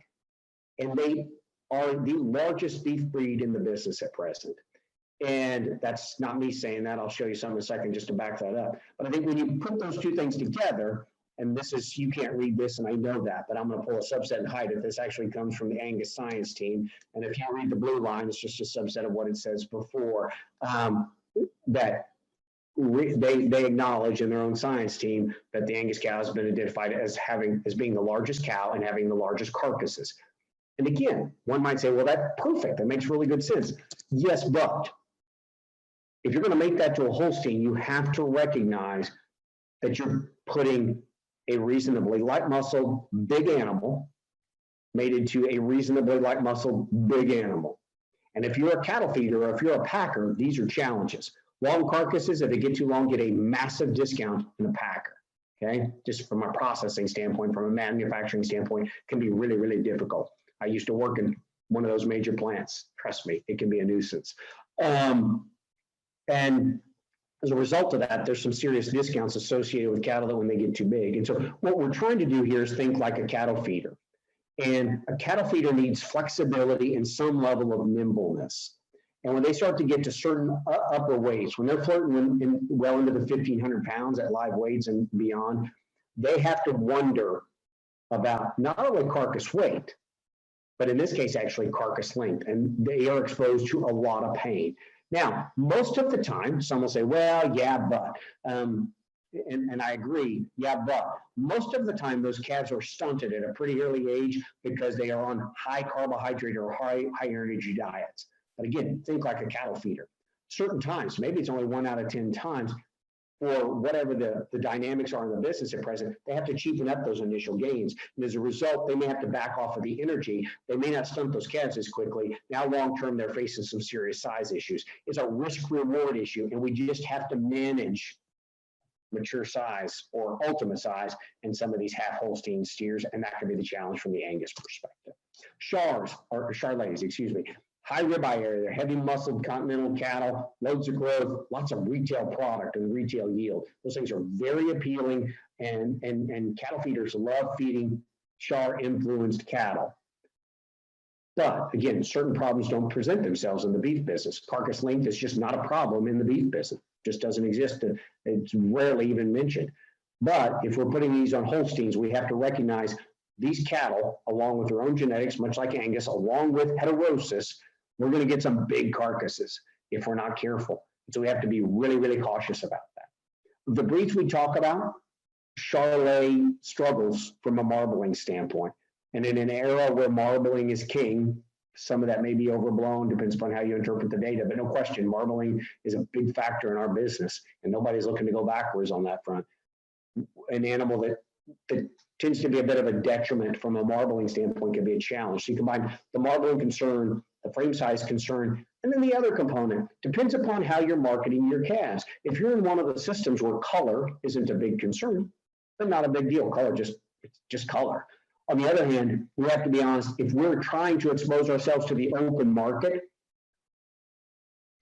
And they are the largest beef breed in the business at present. And that's not me saying that. I'll show you some in a second just to back that up. But I think when you put those two things together, and this is, you can't read this and I know that, but I'm going to pull a subset and hide it. This actually comes from the Angus science team. And if you read the blue line, it's just a subset of what it says before, that they acknowledge in their own science team that the Angus cow has been identified as being the largest cow and having the largest carcasses. And again, one might say, well, that's perfect. That makes really good sense. Yes, but if you're going to make that to a Holstein, you have to recognize that you're putting a reasonably light muscle big animal mated to a reasonably light muscle big animal. And if you're a cattle feeder or if you're a packer, these are challenges. Long carcasses, if they get too long, get a massive discount in a packer. Okay, just from a processing standpoint, from a manufacturing standpoint, can be really, really difficult. I used to work in one of those major plants. Trust me, it can be a nuisance. And as a result of that, there's some serious discounts associated with cattle that when they get too big. And so what we're trying to do here is think like a cattle feeder. And a cattle feeder needs flexibility and some level of nimbleness. And when they start to get to certain upper weights, when they're flirting well into the 1,500 pounds at live weights and beyond, they have to wonder about not only carcass weight, but in this case, actually carcass length. And they are exposed to a lot of pain. Now, most of the time, some will say, well, yeah, but, and I agree, yeah, but most of the time those calves are stunted at a pretty early age because they are on high carbohydrate or high energy diets. But again, think like a cattle feeder. Certain times, maybe it's only 1 out of 10 times, for whatever the dynamics are in the business at present, they have to cheapen up those initial gains. And as a result, they may have to back off of the energy. They may not stunt those calves as quickly. Now, long-term, they're facing some serious size issues. It's a risk-reward issue, and we just have to manage mature size or ultimate size in some of these half Holstein steers, and that could be the challenge from the Angus perspective. Charolais, excuse me. High ribeye area, they're heavy muscled continental cattle, loads of growth, lots of retail product and retail yield. Those things are very appealing, and cattle feeders love feeding char influenced cattle. But again, certain problems don't present themselves in the beef business. Carcass length is just not a problem in the beef business. Just doesn't exist. It's rarely even mentioned. But if we're putting these on Holsteins, we have to recognize these cattle, along with their own genetics, much like Angus, along with heterosis, we're going to get some big carcasses if we're not careful. So we have to be really, really cautious about that. The breeds we talk about, Charolais struggles from a marbling standpoint. And in an era where marbling is king, some of that may be overblown, depends upon how you interpret the data, but no question, marbling is a big factor in our business, and nobody's looking to go backwards on that front. An animal that tends to be a bit of a detriment from a marbling standpoint can be a challenge. So you combine the marbling concern, the frame size concern, and then the other component depends upon how you're marketing your calves. If you're in one of the systems where color isn't a big concern, then not a big deal. Color, it's just color. On the other hand, we have to be honest, if we're trying to expose ourselves to the open market,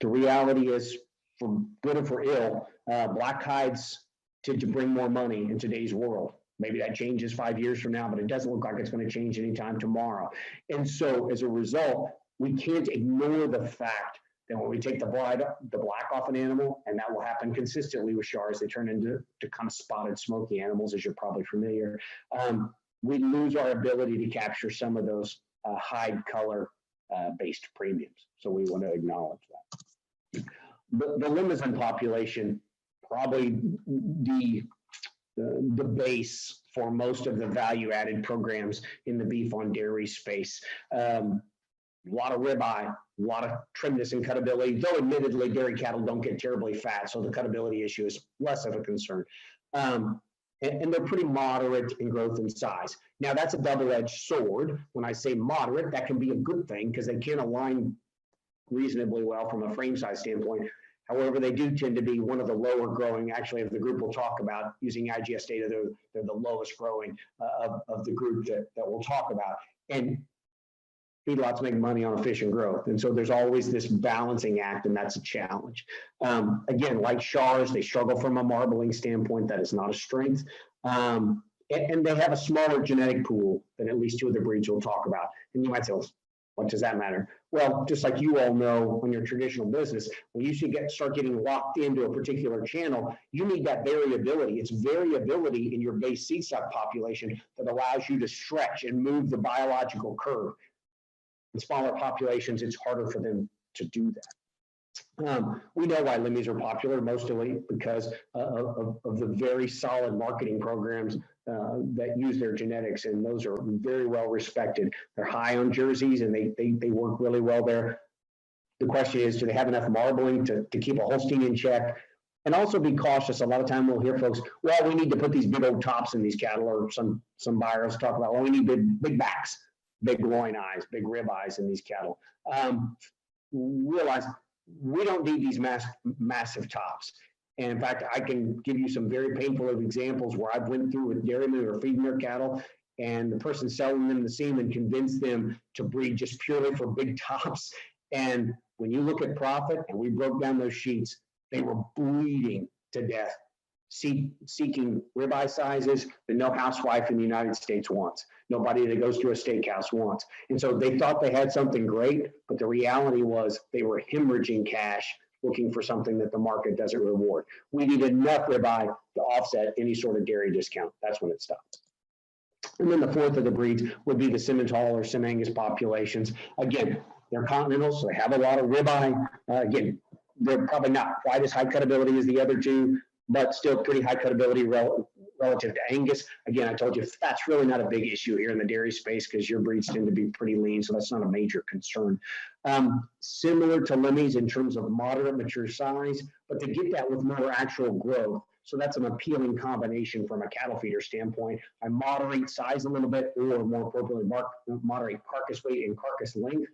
the reality is, for good or for ill, black hides tend to bring more money in today's world. Maybe that changes 5 years from now, but it doesn't look like it's going to change anytime tomorrow. And so as a result, we can't ignore the fact that when we take the black off an animal, and that will happen consistently with chars, they turn into kind of spotted, smoky animals, as you're probably familiar. We lose our ability to capture some of those hide color based premiums. So we want to acknowledge that. The Limousin population probably the base for most of the value-added programs in the beef on dairy space. A lot of ribeye, a lot of trimness and cutability, though admittedly dairy cattle don't get terribly fat, so the cutability issue is less of a concern. And they're pretty moderate in growth and size. Now that's a double-edged sword. When I say moderate, that can be a good thing because they can align reasonably well from a frame size standpoint. However, they do tend to be one of the lower growing, actually, of the group we'll talk about. Using IGS data, they're the lowest growing of the group that we'll talk about. And feedlots make money on efficient growth. And so there's always this balancing act, and that's a challenge. Again, like Charolais, they struggle from a marbling standpoint. That is not a strength. And they have a smaller genetic pool than at least two of the breeds we'll talk about. And you might say, well, what does that matter? Well, just like you all know, when you're traditional business, when you start getting locked into a particular channel, you need that variability. It's variability in your base seed stock population that allows you to stretch and move the biological curve. In smaller populations, it's harder for them to do that. We know why Limmies are popular, mostly because of the very solid marketing programs that use their genetics, and those are very well respected. They're high on jerseys, and they work really well there. The question is, do they have enough marbling to keep a Holstein in check? And also be cautious. A lot of time we'll hear folks, well, we need to put these big old tops in these cattle, or some buyers talk about, well, we need big backs, big groin eyes, big rib eyes in these cattle. Realize we don't need these massive tops. And in fact, I can give you some very painful examples where I've went through with dairymen or feeding their cattle, and the person selling them the semen convinced them to breed just purely for big tops. And when you look at profit, and we broke down those sheets, they were bleeding to death, seeking ribeye sizes that no housewife in the United States wants, nobody that goes to a steakhouse wants. And so they thought they had something great, but the reality was they were hemorrhaging cash looking for something that the market doesn't reward. We need enough ribeye to offset any sort of dairy discount. That's when it stops. And then the fourth of the breeds would be the Simmental or Sim Angus populations. Again, they're continental, so they have a lot of ribeye. Again, they're probably not quite as high cutability as the other two, but still pretty high cutability relative to Angus. Again, I told you that's really not a big issue here in the dairy space because your breeds tend to be pretty lean, so that's not a major concern. Similar to Limmies in terms of moderate mature size, but to get that with more actual growth. So that's an appealing combination from a cattle feeder standpoint. I moderate size a little bit, or more appropriately, moderate carcass weight and carcass length,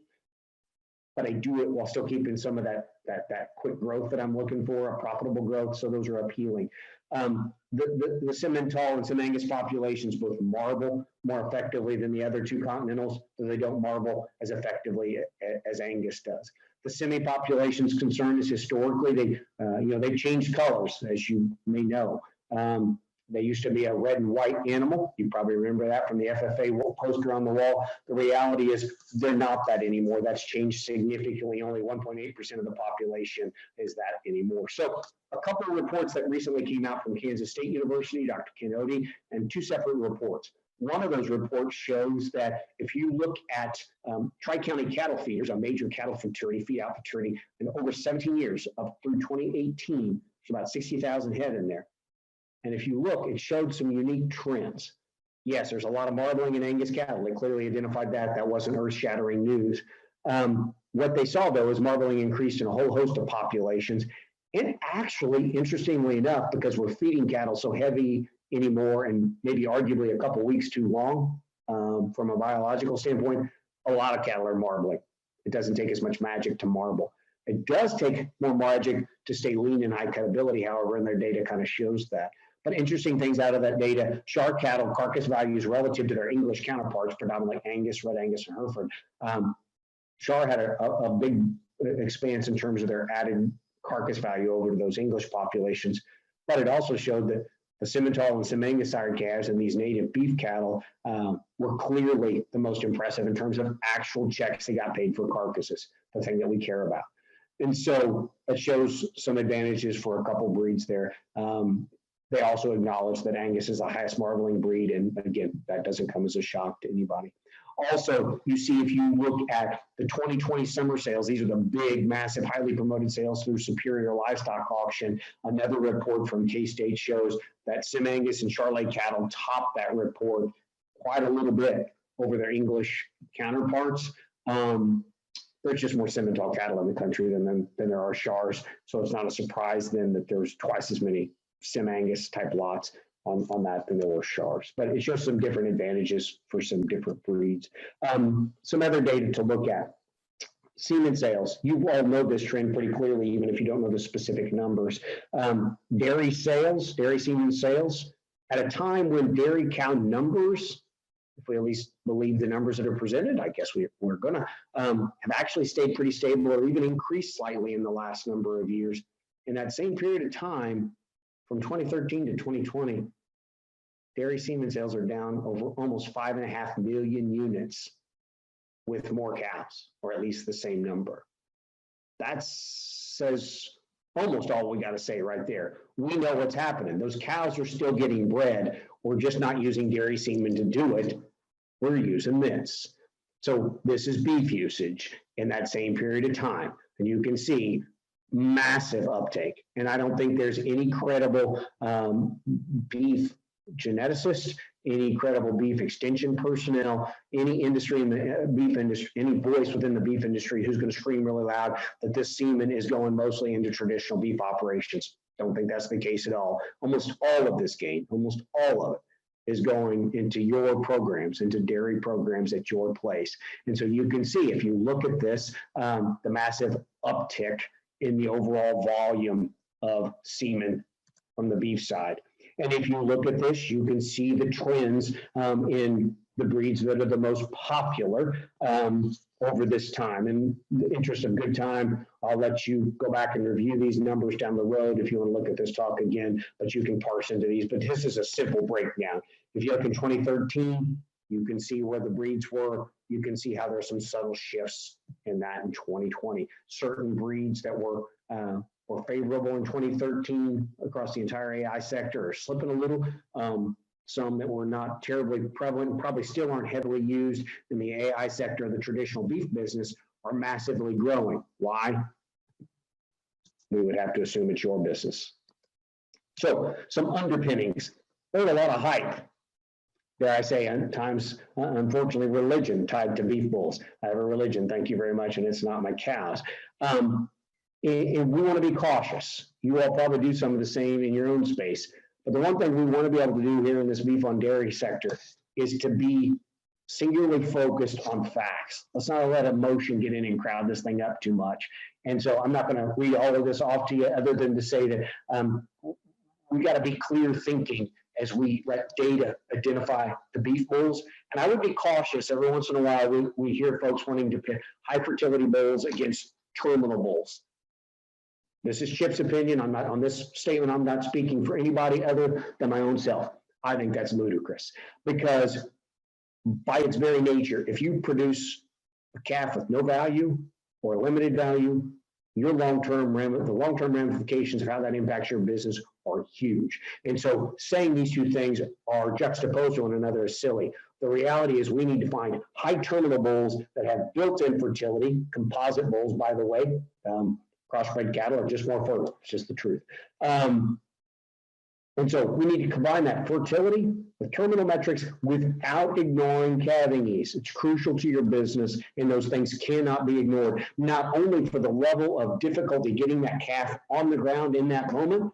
but I do it while still keeping some of that quick growth that I'm looking for, a profitable growth. So those are appealing. The Simmental and Sim Angus populations both marble more effectively than the other two continentals, though they don't marble as effectively as Angus does. The Simi population's concern is historically they've changed colors, as you may know. They used to be a red and white animal. You probably remember that from the FFA poster on the wall. The reality is they're not that anymore. That's changed significantly. Only 1.8% of the population is that anymore. So a couple of reports that recently came out from Kansas State University, Dr. Kennedy, and two separate reports. One of those reports shows that if you look at Tri-County cattle feeders, a major cattle fraternity, feed out fraternity, in over 17 years, up through 2018, there's about 60,000 head in there. And if you look, it showed some unique trends. Yes, there's a lot of marbling in Angus cattle. They clearly identified that. That wasn't earth-shattering news. What they saw, though, is marbling increased in a whole host of populations. And actually, interestingly enough, because we're feeding cattle so heavy anymore, and maybe arguably a couple weeks too long from a biological standpoint, a lot of cattle are marbling. It doesn't take as much magic to marble. It does take more magic to stay lean and high cutability, however, and their data kind of shows that. But interesting things out of that data, Char cattle carcass values relative to their English counterparts, predominantly Angus, Red Angus, and Hereford. Char had a big expanse in terms of their added carcass value over to those English populations. But it also showed that the Simmental and Sim Angus sire calves and these native beef cattle were clearly the most impressive in terms of actual checks they got paid for carcasses, the thing that we care about. And so it shows some advantages for a couple breeds there. They also acknowledge that Angus is the highest marbling breed, and again, that doesn't come as a shock to anybody. Also, you see, if you look at the 2020 summer sales, these are the big, massive, highly promoted sales through Superior Livestock Auction. Another report from K-State shows that Angus and Charolais cattle top that report quite a little bit over their English counterparts. There's just more Simmental cattle in the country than there are Chars, so it's not a surprise then that there's twice as many Angus type lots on that than there were Chars. But it shows some different advantages for some different breeds. Some other data to look at. Semen sales. You all know this trend pretty clearly, even if you don't know the specific numbers. Dairy sales, dairy semen sales, at a time when dairy cow numbers, if we at least believe the numbers that are presented, I guess we're gonna, have actually stayed pretty stable or even increased slightly in the last number of years. In that same period of time, from 2013 to 2020, dairy semen sales are down over almost 5.5 million units with more cows, or at least the same number. That says almost all we got to say right there. We know what's happening. Those cows are still getting bred. We're just not using dairy semen to do it. We're using this. So this is beef usage in that same period of time. And you can see massive uptake. And I don't think there's any credible beef geneticists, any credible beef extension personnel, any industry in the beef industry, any voice within the beef industry who's going to scream really loud that this semen is going mostly into traditional beef operations. Don't think that's the case at all. Almost all of this gain, almost all of it, is going into your programs, into dairy programs at your place. And so you can see, if you look at this, the massive uptick in the overall volume of semen from the beef side. And if you look at this, you can see the trends in the breeds that are the most popular over this time. In the interest of good time, I'll let you go back and review these numbers down the road if you want to look at this talk again, but you can parse into these. But this is a simple breakdown. If you look in 2013, you can see where the breeds were. You can see how there's some subtle shifts in that in 2020. Certain breeds that were favorable in 2013 across the entire AI sector are slipping a little. Some that were not terribly prevalent and probably still aren't heavily used in the AI sector of the traditional beef business are massively growing. Why? We would have to assume it's your business. So some underpinnings. There's a lot of hype. Dare I say, at times, unfortunately, religion tied to beef bulls. I have a religion, thank you very much, and it's not my cows. And we want to be cautious. You all probably do some of the same in your own space. But the one thing we want to be able to do here in this beef on dairy sector is to be singularly focused on facts. Let's not let emotion get in and crowd this thing up too much. And so I'm not going to read all of this off to you other than to say that we got to be clear thinking as we let data identify the beef bulls. And I would be cautious every once in a while. We hear folks wanting to pit high fertility bulls against terminal bulls. This is Chip's opinion. I'm not on this statement. I'm not speaking for anybody other than my own self. I think that's ludicrous because by its very nature, if you produce a calf with no value or limited value, your the long-term ramifications of how that impacts your business are huge. And so saying these two things are juxtaposed to one another is silly. The reality is we need to find high terminal bulls that have built-in fertility, composite bulls, by the way. Crossbred cattle are just more fertile. It's just the truth. And so we need to combine that fertility with terminal metrics without ignoring calving ease. It's crucial to your business, and those things cannot be ignored, not only for the level of difficulty getting that calf on the ground in that moment,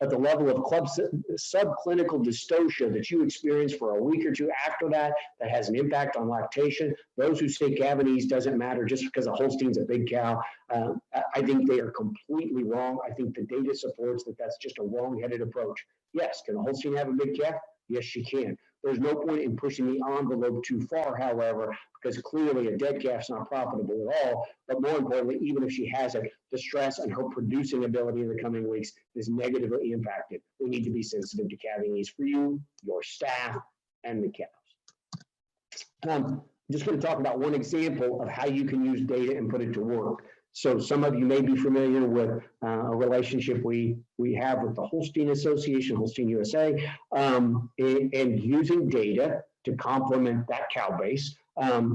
but the level of subclinical dystocia that you experience for a week or two after that has an impact on lactation. Those who say calving ease doesn't matter just because a Holstein's a big cow, I think they are completely wrong. I think the data supports that that's just a wrong-headed approach. Yes, can a Holstein have a big calf? Yes, she can. There's no point in pushing the envelope too far, however, because clearly a dead calf's not profitable at all. But more importantly, even if she has it, the stress on her producing ability in the coming weeks is negatively impacted. We need to be sensitive to calving ease for you, your staff, and the cows. I'm just going to talk about one example of how you can use data and put it to work. So some of you may be familiar with a relationship we have with the Holstein Association, Holstein USA, and using data to complement that cow base.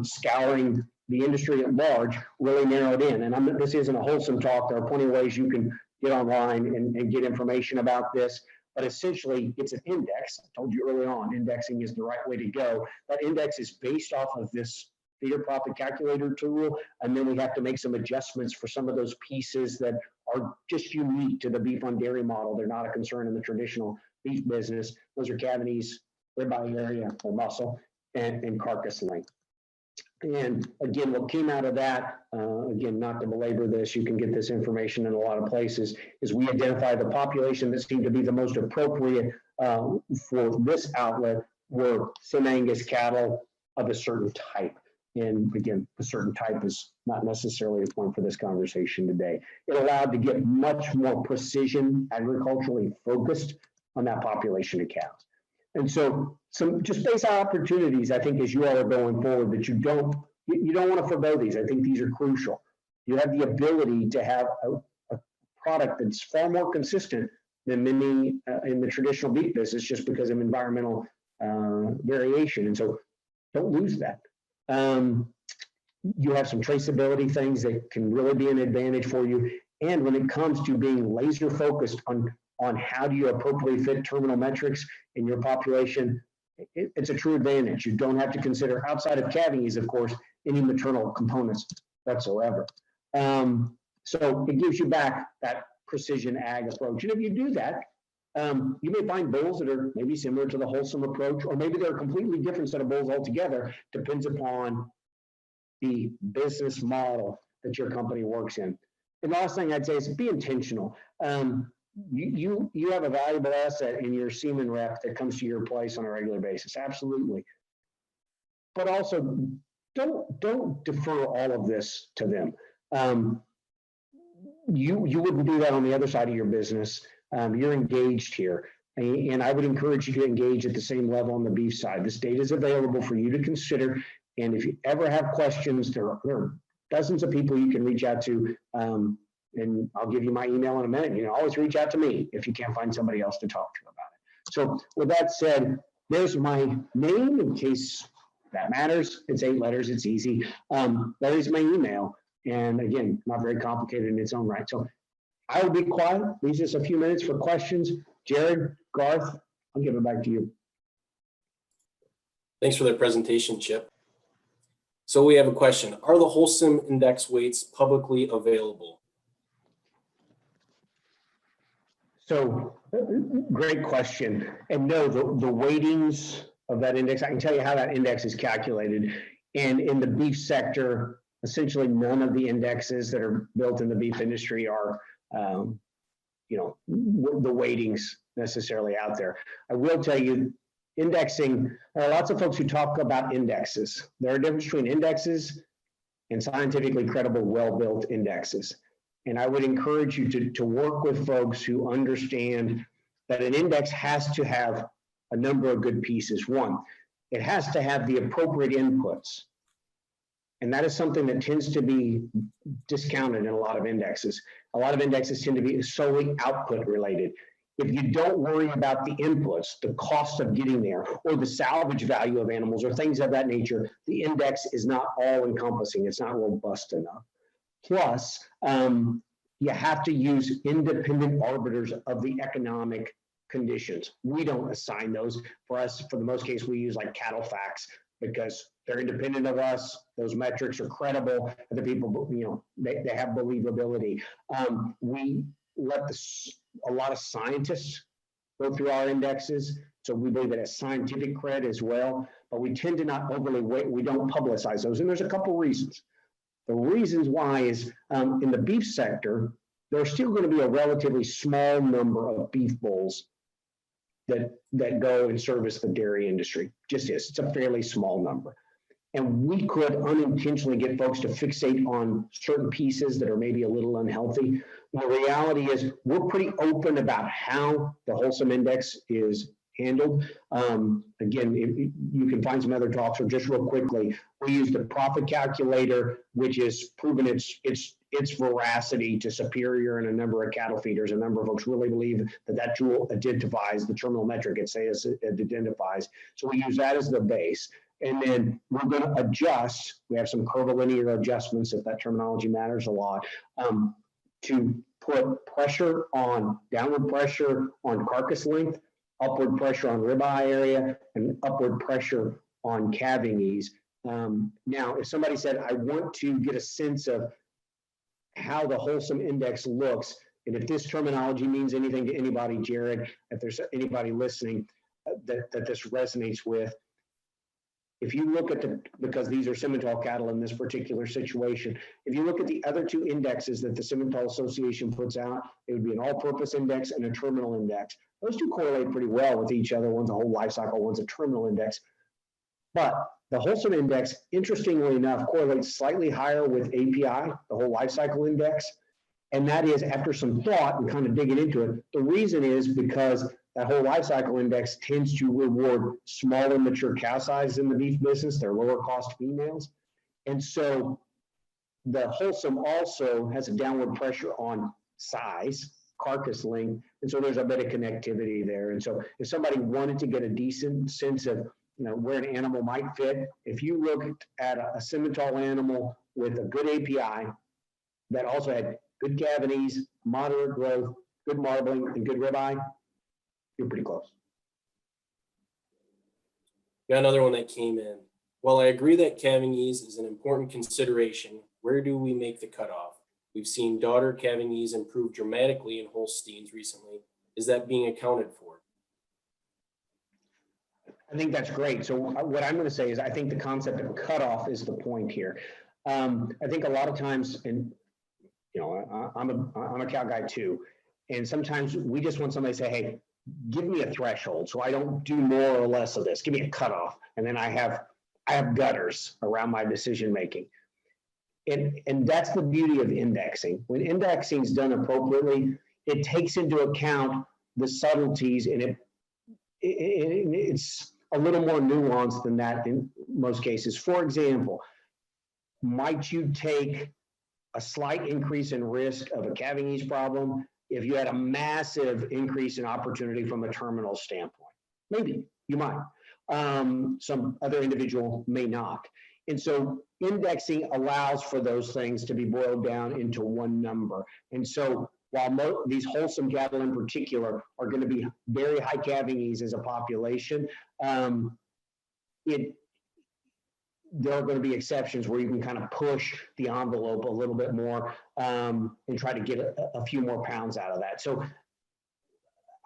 scouring the industry at large, really narrowed in. And this isn't a wholesome talk. There are plenty of ways you can get online and get information about this. But essentially, it's an index. I told you early on, indexing is the right way to go. That index is based off of this feeder profit calculator tool, and then we have to make some adjustments for some of those pieces that are just unique to the beef on dairy model. They're not a concern in the traditional beef business. Those are cavities, ribeye area, or muscle, and carcass length. And again, what came out of that, again, not to belabor this, you can get this information in a lot of places, is we identify the population that seemed to be the most appropriate for this outlet were Sim Angus cattle of a certain type. And again, a certain type is not necessarily a point for this conversation today. It allowed to get much more precision, agriculturally focused on that population of cows. And so some just basic opportunities, I think, as you all are going forward, that you don't want to forgo these. I think these are crucial. You have the ability to have a product that's far more consistent than many in the traditional beef business just because of environmental variation. And so don't lose that. You have some traceability things that can really be an advantage for you. And when it comes to being laser focused on how do you appropriately fit terminal metrics in your population, it's a true advantage. You don't have to consider, outside of cavities, of course, any maternal components whatsoever. So it gives you back that precision ag approach. And if you do that, you may find bulls that are maybe similar to the wholesome approach, or maybe they're a completely different set of bulls altogether. Depends upon the business model that your company works in. And the last thing I'd say is be intentional. You have a valuable asset in your semen rep that comes to your place on a regular basis, absolutely. But also, don't defer all of this to them. You wouldn't do that on the other side of your business. You're engaged here, and I would encourage you to engage at the same level on the beef side. This data is available for you to consider, and if you ever have questions, there are dozens of people you can reach out to. And I'll give you my email in a minute. You can always reach out to me if you can't find somebody else to talk to about it. So with that said, there's my name in case that matters. It's 8 letters, it's easy. That is my email. And again, not very complicated in its own right. So I will be quiet, leaves us a few minutes for questions. Jerad, Garth, I'll give it back to you. Thanks for the presentation, Chip. So we have a question. Are the wholesome index weights publicly available? So great question. And no, the weightings of that index, I can tell you how that index is calculated. And in the beef sector, essentially none of the indexes that are built in the beef industry are, the weightings necessarily out there. I will tell you, indexing, there are lots of folks who talk about indexes. There are a difference between indexes and scientifically credible, well-built indexes. And I would encourage you to work with folks who understand that an index has to have a number of good pieces. One, it has to have the appropriate inputs. And that is something that tends to be discounted in a lot of indexes. A lot of indexes tend to be solely output related. If you don't worry about the inputs, the cost of getting there, or the salvage value of animals, or things of that nature, the index is not all encompassing. It's not robust enough. Plus, you have to use independent arbiters of the economic conditions. We don't assign those. For us, for the most case, we use like cattle facts because they're independent of us. Those metrics are credible. The people, they have believability. We let a lot of scientists go through our indexes. So we believe it has scientific cred as well, but we tend to not overly weight. We don't publicize those. And there's a couple reasons. The reasons why is in the beef sector, there's still going to be a relatively small number of beef bulls that go and service the dairy industry. Just is. It's a fairly small number. And we could unintentionally get folks to fixate on certain pieces that are maybe a little unhealthy. The reality is we're pretty open about how the wholesome index is handled. Again, you can find some other talks, or just real quickly, we use the profit calculator, which is proven its veracity to superior in a number of cattle feeders. A number of folks really believe that tool identifies the terminal metric it says it identifies. So we use that as the base. And then we're going to adjust. We have some curvilinear adjustments, if that terminology matters a lot, to put pressure on, downward pressure on carcass length, upward pressure on ribeye area, and upward pressure on calving ease. Now, if somebody said, I want to get a sense of how the wholesome index looks, and if this terminology means anything to anybody, Jerad, if there's anybody listening that this resonates with, if you look at because these are Simmental cattle in this particular situation, if you look at the other two indexes that the Simmental Association puts out, it would be an all-purpose index and a terminal index. Those two correlate pretty well with each other. One's a whole life cycle, one's a terminal index. But the wholesome index, interestingly enough, correlates slightly higher with API, the whole life cycle index. And that is, after some thought and kind of digging into it, the reason is because that whole life cycle index tends to reward smaller mature cow sizes in the beef business. They're lower cost females. And so the wholesome also has a downward pressure on size, carcass length. And so there's a bit of connectivity there. And so if somebody wanted to get a decent sense of where an animal might fit, if you looked at a Simmental animal with a good API that also had good cavities, moderate growth, good marbling, and good ribeye, you're pretty close. Got another one that came in. While I agree that calving ease is an important consideration, where do we make the cutoff? We've seen daughter calving ease improve dramatically in Holsteins recently. Is that being accounted for? I think that's great. So what I'm going to say is I think the concept of cutoff is the point here. I think a lot of times, and I'm a cow guy too, and sometimes we just want somebody to say, hey, give me a threshold so I don't do more or less of this. Give me a cutoff, and then I have gutters around my decision making. And that's the beauty of indexing. When indexing is done appropriately, it takes into account the subtleties, and it's a little more nuanced than that in most cases. For example, might you take a slight increase in risk of a calving ease problem if you had a massive increase in opportunity from a terminal standpoint? Maybe you might. Some other individual may not. And so indexing allows for those things to be boiled down into one number. And so while these wholesome cattle in particular are going to be very high calving ease as a population, there are going to be exceptions where you can kind of push the envelope a little bit more and try to get a few more pounds out of that. So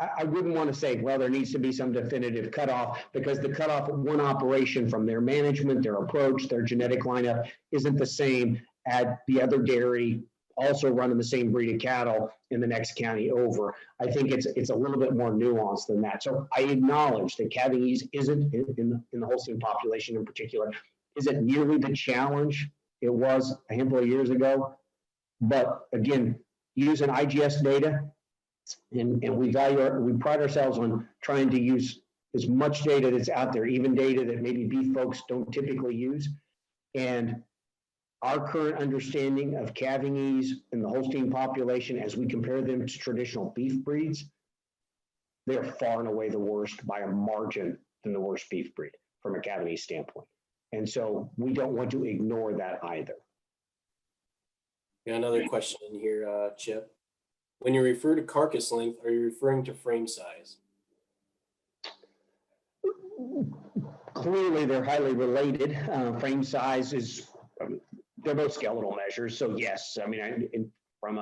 I wouldn't want to say, well, there needs to be some definitive cutoff, because the cutoff of one operation from their management, their approach, their genetic lineup isn't the same at the other dairy also running the same breed of cattle in the next county over. I think it's a little bit more nuanced than that. So I acknowledge that calving ease isn't in the Holstein population in particular, isn't nearly the challenge it was a handful of years ago. But again, using IGS data, and we pride ourselves on trying to use as much data that's out there, even data that maybe beef folks don't typically use. And our current understanding of calving ease in the Holstein population, as we compare them to traditional beef breeds, they're far and away the worst by a margin than the worst beef breed from a calving ease standpoint. And so we don't want to ignore that either. Got another question in here, Chip. When you refer to carcass length, are you referring to frame size? Clearly, they're highly related. Frame size is, they're both skeletal measures. So yes, I mean, from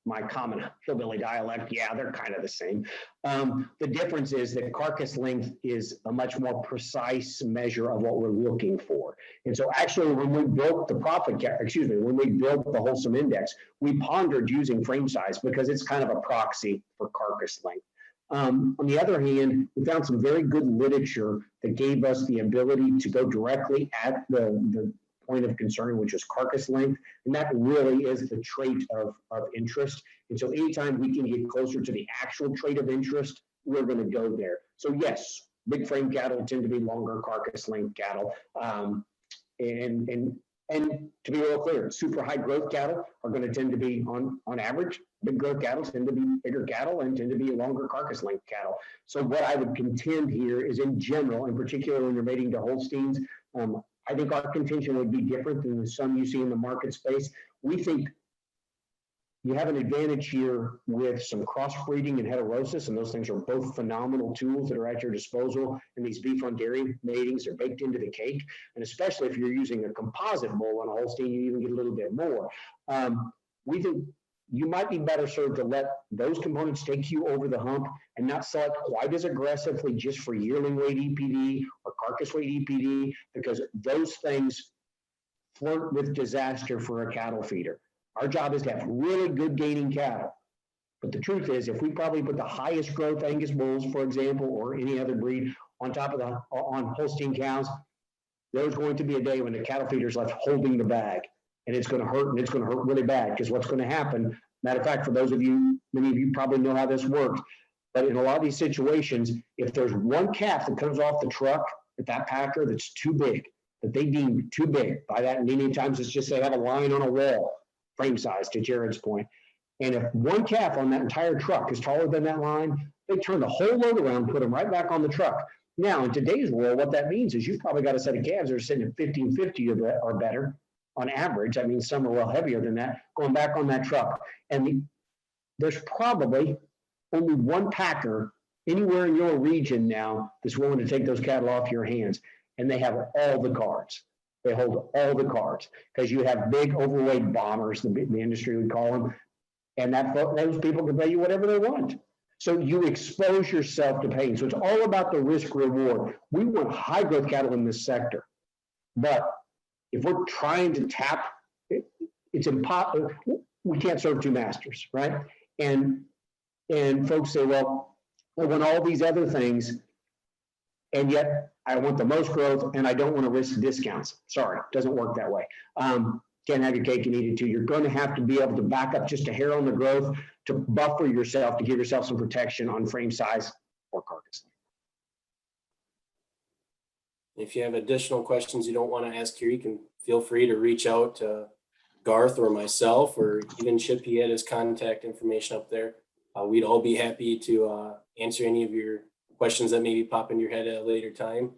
my common hillbilly dialect, yeah, they're kind of the same. The difference is that carcass length is a much more precise measure of what we're looking for. And so actually, when we built when we built the wholesome index, we pondered using frame size because it's kind of a proxy for carcass length. On the other hand, we found some very good literature that gave us the ability to go directly at the point of concern, which is carcass length. And that really is the trait of interest. And so anytime we can get closer to the actual trait of interest, we're going to go there. So yes, big frame cattle tend to be longer carcass length cattle. And to be real clear, super high growth cattle are going to tend to be on average big growth cattle tend to be bigger cattle and tend to be longer carcass length cattle. So what I would contend here is in general, in particular when you're mating to Holsteins, I think our contention would be different than some you see in the market space. We think you have an advantage here with some crossbreeding and heterosis, and those things are both phenomenal tools that are at your disposal. And these beef on dairy matings are baked into the cake. And especially if you're using a composite bull on a Holstein, you even get a little bit more. We think you might be better served to let those components take you over the hump and not select quite as aggressively just for yearling weight EPD or carcass weight EPD, because those things flirt with disaster for a cattle feeder. Our job is to have really good gaining cattle. But the truth is, if we probably put the highest growth Angus bulls, for example, or any other breed on top of on Holstein cows, there's going to be a day when the cattle feeder's left holding the bag. And it's going to hurt, and it's going to hurt really bad, because what's going to happen, matter of fact, for those of you, many of you probably know how this works, but in a lot of these situations, if there's one calf that comes off the truck at that packer that's too big, that they deem too big, by that many times it's just they have a line on a wall, frame size, to Jared's point. And if one calf on that entire truck is taller than that line, they turn the whole load around, put them right back on the truck. Now, in today's world, what that means is you've probably got a set of calves that are sitting at 1550 or better on average. I mean, some are well heavier than that, going back on that truck. And there's probably only one packer anywhere in your region now that's willing to take those cattle off your hands. And they have all the cards. They hold all the cards, because you have big overweight bombers, the industry would call them, and those people can pay you whatever they want. So you expose yourself to pain. So it's all about the risk reward. We want high growth cattle in this sector, but if we're trying to tap, it's impossible. We can't serve two masters, right? And folks say, well, I want all these other things, and yet I want the most growth, and I don't want to risk discounts. Sorry, it doesn't work that way. Can't have your cake and eat it too. You're going to have to be able to back up just a hair on the growth to buffer yourself, to give yourself some protection on frame size or carcass. If you have additional questions you don't want to ask here, you can feel free to reach out to Garth or myself, or even Chip. He had his contact information up there. We'd all be happy to answer any of your questions that maybe pop in your head at a later time.